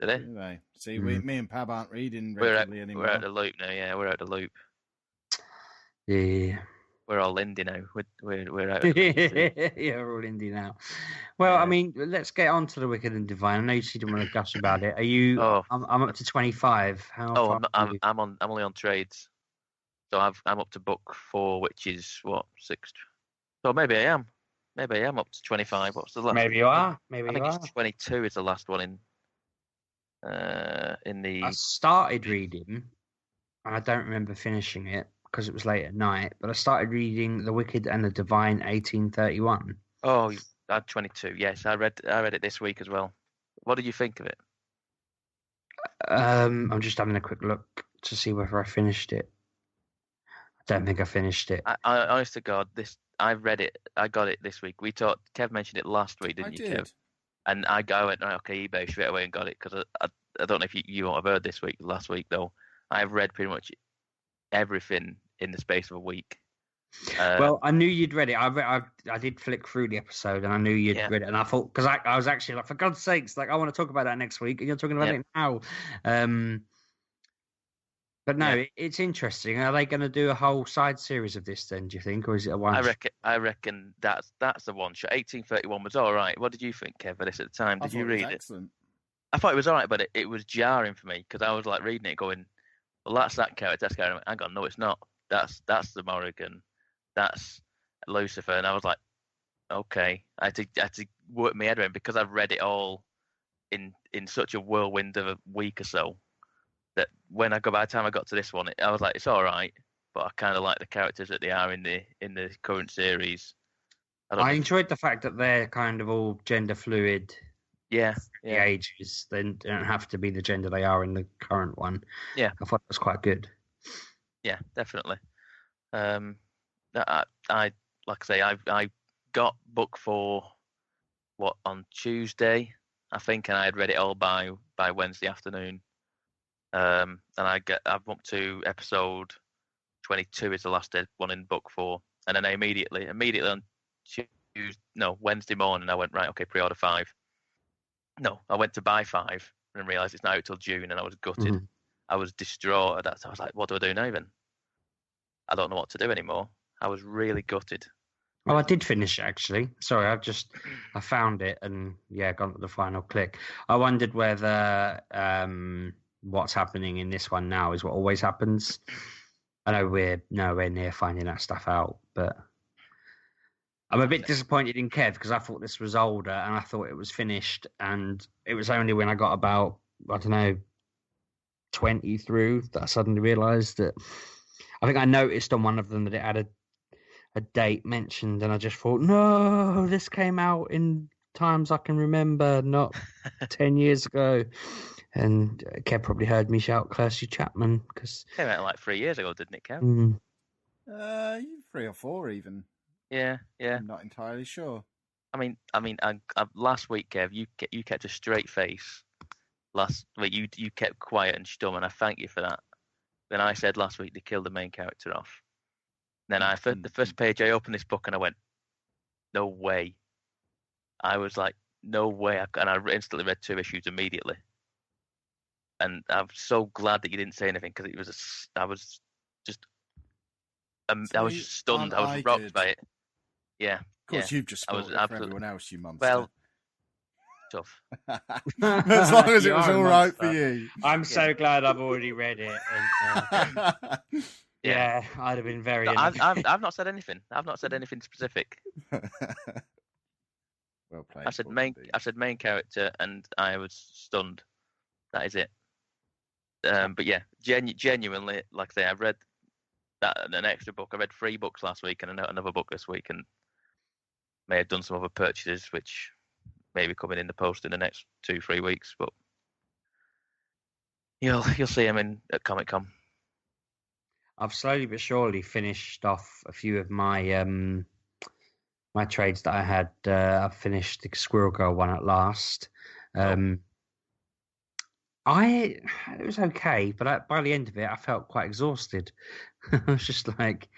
Do they? Do they? See, me and Pab aren't reading We're regularly anymore. out the loop now. Yeah, we're out the loop. Yeah. We're all indie now. We're out. Of the Yeah, we're all indie now. Well, Yeah. I mean, let's get on to the Wicked and Divine. I know you didn't want to gush about it. Are you? Oh. I'm up to 25. How Oh, far are you? I'm only on trades. So I'm up to book 4, which is what 6. So maybe I am. Maybe I am up to 25. What's the last? Maybe you are. Maybe I you think are. it's 22 is the last one in the. I started reading, and I don't remember finishing it because it was late at night. But I started reading The Wicked and the Divine, 1831. Oh, I had 22. Yes, I read it this week as well. What did you think of it? I'm just having a quick look to see whether I finished it. I don't think I finished it. I honest to God, I read it. I got it this week. Kev mentioned it last week, didn't you, did. Kev? And I went right, okay, eBay straight away and got it because I don't know if you won't have heard last week though. I've read pretty much everything in the space of a week. Well, I knew you'd read it. I did flick through the episode, and I knew you'd read it. And I thought, because I was actually like, for God's sakes, like I want to talk about that next week, and you're talking about it now. But no, it's interesting. Are they going to do a whole side series of this then? Do you think, or is it a one? I reckon that's the one shot. 1831 was all right. What did you think, Kev, of this at the time? Did you read it? Excellent. I thought it was all right, but it was jarring for me because I was like reading it, going, "Well, that's that character. That's character." Hang on, no, it's not. That's the Morrigan. That's Lucifer, and I was like, okay. I had to work my head around because I've read it all in such a whirlwind of a week or so that by the time I got to this one, I was like, it's all right, but I kind of like the characters that they are in the current series. I enjoyed the fact that they're kind of all gender fluid. Yeah. The ages. They don't have to be the gender they are in the current one. Yeah. I thought it was quite good. Yeah, definitely. I like I say, I got book 4 on Tuesday, I think, and I had read it all by Wednesday afternoon. And I'm up to episode 22 is the last one in book 4, and then I immediately on Wednesday morning I went, right, okay, pre-order 5. No, I went to buy 5 and realised it's not out till June, and I was gutted. Mm-hmm. I was distraught at that. So I was like, what do I do now then? I don't know what to do anymore. I was really gutted. Oh, I did finish it, actually. Sorry, I found it and gone to the final click. I wondered whether what's happening in this one now is what always happens. I know we're nowhere near finding that stuff out, but I'm a bit disappointed in Kev because I thought this was older and I thought it was finished, and it was only when I got about, 20 through that I suddenly realised that. I think I noticed on one of them that it had a date mentioned, and I just thought, no, this came out in times I can remember, not 10 years ago. And Kev probably heard me shout, "Curse you, Chapman!" Because came out like 3 years ago, didn't it, Kev? 3 or 4 even. Yeah. I'm not entirely sure. I mean, I last week, Kev, you kept a straight face. Last week, you kept quiet and stum, and I thank you for that. Then I said last week they killed the main character off. Then the first page I opened this book and I went, no way. I was like, no way. And I instantly read 2 issues immediately. And I'm so glad that you didn't say anything because I was just stunned. I was rocked by it. Yeah. Of course, you've just spoiled it for everyone else, you monster. Well, tough. As long as it was all right for you. I'm so glad I've already read it. And, yeah, I'd have been very. I've not said anything. I've not said anything specific. Well played. I said main character, and I was stunned. That is it. But yeah, genuinely, like I say, I've read an extra book. I read 3 books last week and another book this week, and may have done some other purchases, which may be coming in the post in the next 2-3 weeks. But you'll see them at Comic-Con. I've slowly but surely finished off a few of my my trades that I had. I've finished the Squirrel Girl one at last. It was okay, but by the end of it, I felt quite exhausted. I was just like,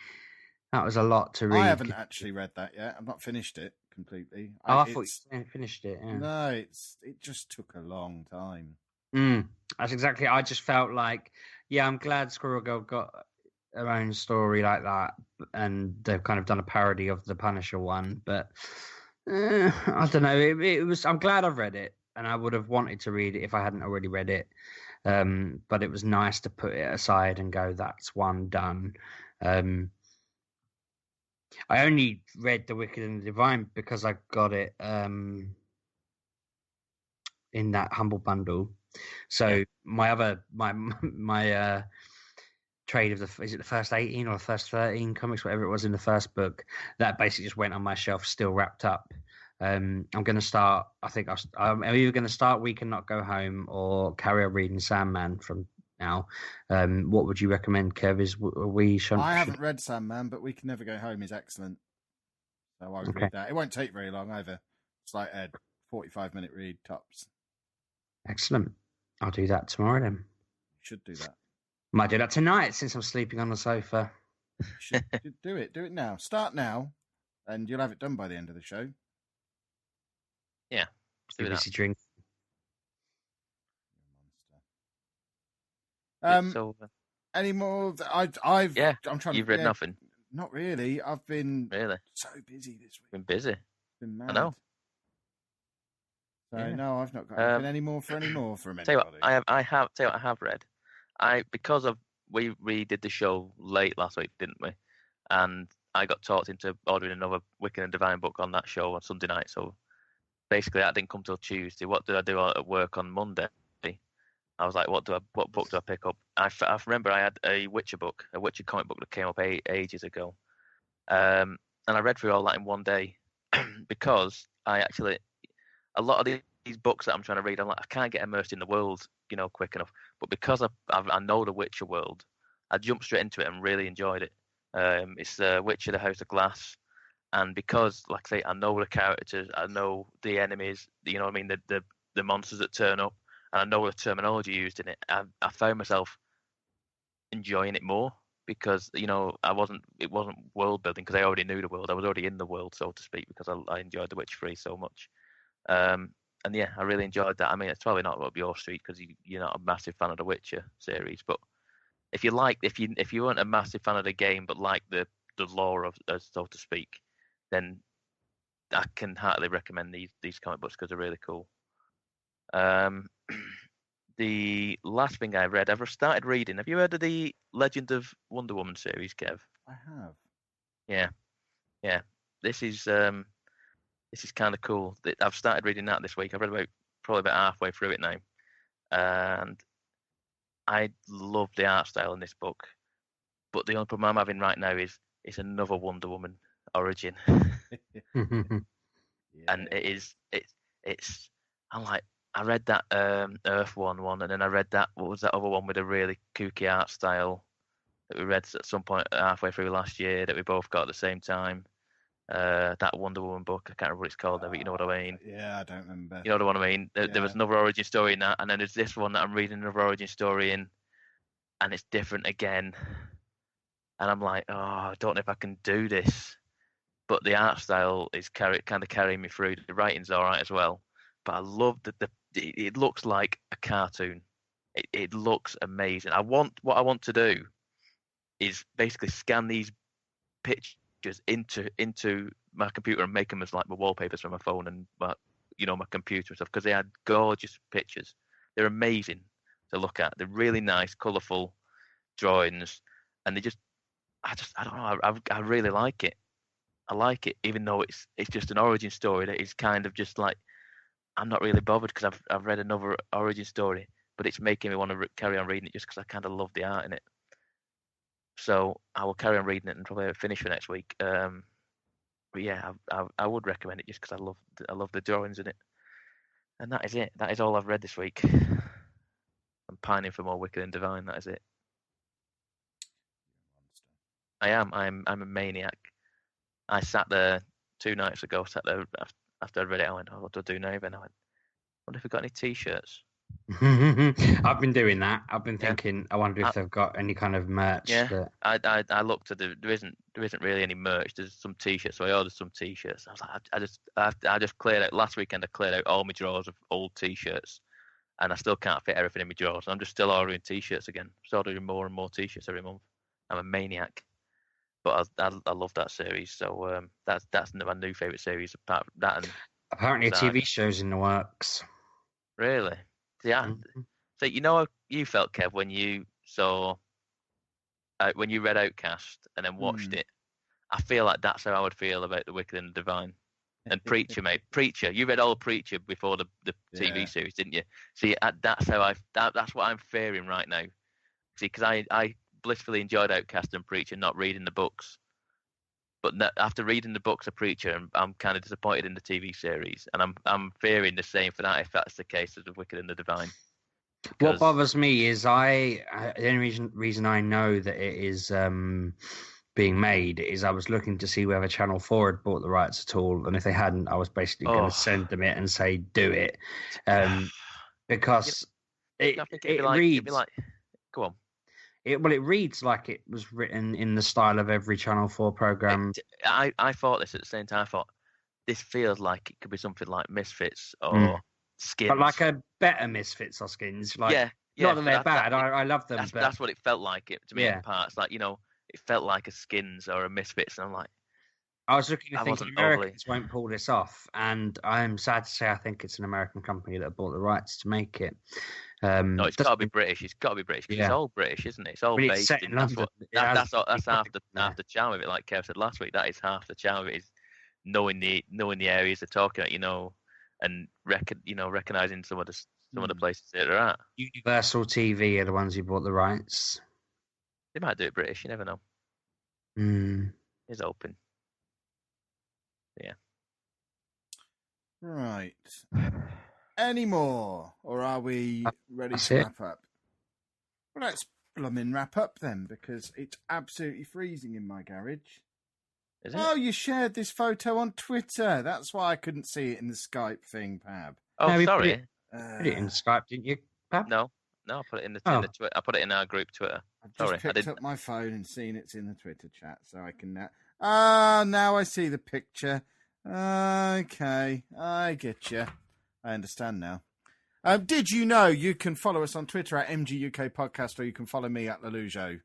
that was a lot to read. I haven't actually read that yet. I've not finished it completely. I thought you finished it. Yeah. No, it just took a long time. That's exactly. I just felt like, yeah, I'm glad Squirrel Girl got her own story like that, and they've kind of done a parody of the Punisher one. But I don't know. It was. I'm glad I've read it, and I would have wanted to read it if I hadn't already read it. But it was nice to put it aside and go, that's one done. I only read The Wicked and the Divine because I got it in that Humble Bundle. So my trade of is it the first 18 or the first 13 comics, whatever it was in the first book, that basically just went on my shelf, still wrapped up. I'm going to start. I think I'm either going to start We Can Not Go Home or carry on reading Sandman from now. What would you recommend, Kev? I haven't read Sandman, but We Can Never Go Home is excellent. So I would read that. It won't take very long either. It's like a 45-minute read tops. Excellent. I'll do that tomorrow then. You should do that. Might do that tonight since I'm sleeping on the sofa. You should do it. Do it now. Start now, and you'll have it done by the end of the show. Yeah. Do that. Drink. Any more? I'm trying. You've read nothing. Not really. I've been so busy this week. Been busy. Been mad. I know. So no, I've not got anything anymore from anybody. Tell you what, I have read. We redid the show late last week, didn't we? And I got talked into ordering another Wicked and Divine book on that show on Sunday night. So basically, that didn't come till Tuesday. What did I do at work on Monday? I was like, what book do I pick up? I remember I had a Witcher book, a Witcher comic book that came up ages ago, and I read through all that in one day because a lot of these books that I'm trying to read, I'm like, I can't get immersed in the world, quick enough. But because I know the Witcher world, I jumped straight into it and really enjoyed it. It's Witcher: The House of Glass, and because, like I say, I know the characters, I know the enemies, you know what I mean, the monsters that turn up. And I know the terminology used in it. I found myself enjoying it more because it wasn't world building because I already knew the world. I was already in the world, so to speak, because I enjoyed The Witcher 3 so much. And yeah, I really enjoyed that. I mean, it's probably not up your street because you're not a massive fan of the Witcher series, but if you weren't a massive fan of the game but like the lore of, so to speak, then I can heartily recommend these comic books because they're really cool. The last thing I read, I've started reading. Have you heard of the Legend of Wonder Woman series, Kev? I have. Yeah. This is kind of cool. I've started reading that this week. I've read probably about halfway through it now, and I love the art style in this book. But the only problem I'm having right now is it's another Wonder Woman origin, and it's. I'm like. I read that Earth one, and then I read that. What was that other one with a really kooky art style that we read at some point halfway through last year that we both got at the same time? That Wonder Woman book. I can't remember what it's called now, but you know what I mean. Yeah, I don't remember. You know what I mean. There was another origin story in that, and then there's this one that I'm reading another origin story in, and it's different again. And I'm like, oh, I don't know if I can do this. But the art style is kind of carrying me through. The writing's all right as well. But I love that it looks like a cartoon. It looks amazing. What I want to do is basically scan these pictures into my computer and make them as like my wallpapers for my phone and my computer and stuff because they are gorgeous pictures. They're amazing to look at. They're really nice, colourful drawings, and I don't know. I really like it. I like it, even though it's just an origin story that is kind of just like. I'm not really bothered because I've read another origin story, but it's making me want to carry on reading it just because I kind of love the art in it. So I will carry on reading it and probably finish for next week. But yeah, I would recommend it just because I love the drawings in it. And that is it. That is all I've read this week. I'm pining for more Wicked and Divine. That is it. I am. I'm a maniac. I sat there 2 nights ago. Sat there after I read it. I went, "Oh, what do I do now?" Then I went, "Wonder if we've got any T-shirts." I've been doing that. I've been thinking. I wonder if they've got any kind of merch. Yeah, I looked at there isn't really any merch. There's some T-shirts, so I ordered some T-shirts. I was like, I just cleared out last weekend. I cleared out all my drawers of old T-shirts, and I still can't fit everything in my drawers. I'm just still ordering T-shirts again. Just ordering more and more T-shirts every month. I'm a maniac, but I love that series. So that's my new favorite series. Apart from that, and apparently a TV show's in the works. Really? Yeah. Mm-hmm. So you know how you felt, Kev, when you saw when you read Outcast and then watched it. I feel like that's how I would feel about The Wicked and the Divine. And Preacher, mate. Preacher. You read all Preacher before the TV series, didn't you? See, that's how that's what I'm fearing right now. See, because I blissfully enjoyed Outcast and Preacher, not reading the books. But after reading the books of Preacher, I'm kind of disappointed in the TV series, and I'm fearing the same for that if that's the case of The Wicked and the Divine. What bothers me is the only reason I know that it is being made is I was looking to see whether Channel 4 had bought the rights at all, and if they hadn't, I was basically going to send them it and say, do it. Because it reads... Go on. It reads like it was written in the style of every Channel 4 program. I thought this at the same time. I thought, this feels like it could be something like Misfits or Skins. But like a better Misfits or Skins. Like, not that they're bad. I love them. That's what it felt like to me in parts. Like, it felt like a Skins or a Misfits. And I'm like... I was looking at thinking Americans won't pull this off. And I'm sad to say I think it's an American company that bought the rights to make it. No, it's got to be British. It's got to be British. It's all British, isn't it? It's all based in London. That's half the charm of it. Like Kev said last week, that is half the charm of it. Is knowing the areas they're talking about, and recognizing some of the places that they're at. Universal TV are the ones who bought the rights. They might do it British. You never know. It's open. Yeah. Right. Any more, or are we ready to wrap up? Well, let's blooming wrap up then, because it's absolutely freezing in my garage. Is it? Oh, you shared this photo on Twitter. That's why I couldn't see it in the Skype thing, Pab. Oh, no, sorry. Put it in Skype, didn't you, Pab? No, I put it in the Twitter. I put it in our group Twitter. I've just picked up my phone and seen it's in the Twitter chat, so I can now. Now I see the picture. Okay, I get you. I understand now. Did you know you can follow us on Twitter at MGUK Podcast, or you can follow me at Lelujo?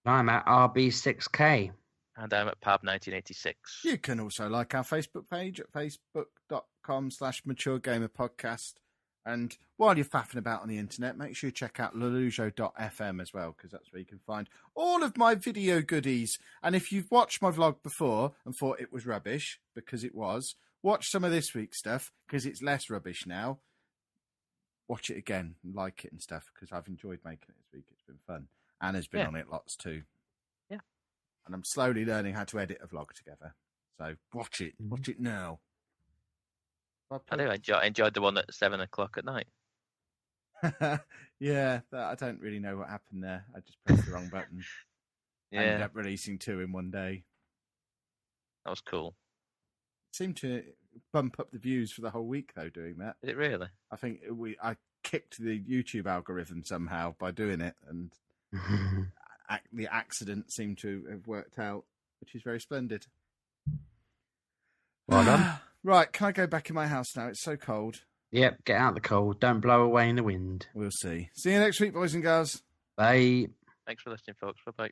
I'm at RB6K. And I'm at Pab1986. You can also like our Facebook page at facebook.com/MatureGamerPodcast. And while you're faffing about on the internet, make sure you check out lelujo.fm as well, because that's where you can find all of my video goodies. And if you've watched my vlog before and thought it was rubbish, because it was, watch some of this week's stuff, because it's less rubbish now. Watch it again and like it and stuff, because I've enjoyed making it this week. It's been fun. Anna's been on it lots too. Yeah. And I'm slowly learning how to edit a vlog together. So watch it. Watch it now. I do. I enjoyed the one at 7 o'clock at night. Yeah, I don't really know what happened there. I just pressed the wrong button. I ended up releasing 2 in one day. That was cool. Seemed to bump up the views for the whole week, though, doing that. Did it really? I think I kicked the YouTube algorithm somehow by doing it, and the accident seemed to have worked out, which is very splendid. Well done. Right, can I go back in my house now? It's so cold. Yep, get out the cold. Don't blow away in the wind. We'll see. See you next week, boys and girls. Bye. Thanks for listening, folks. Bye-bye.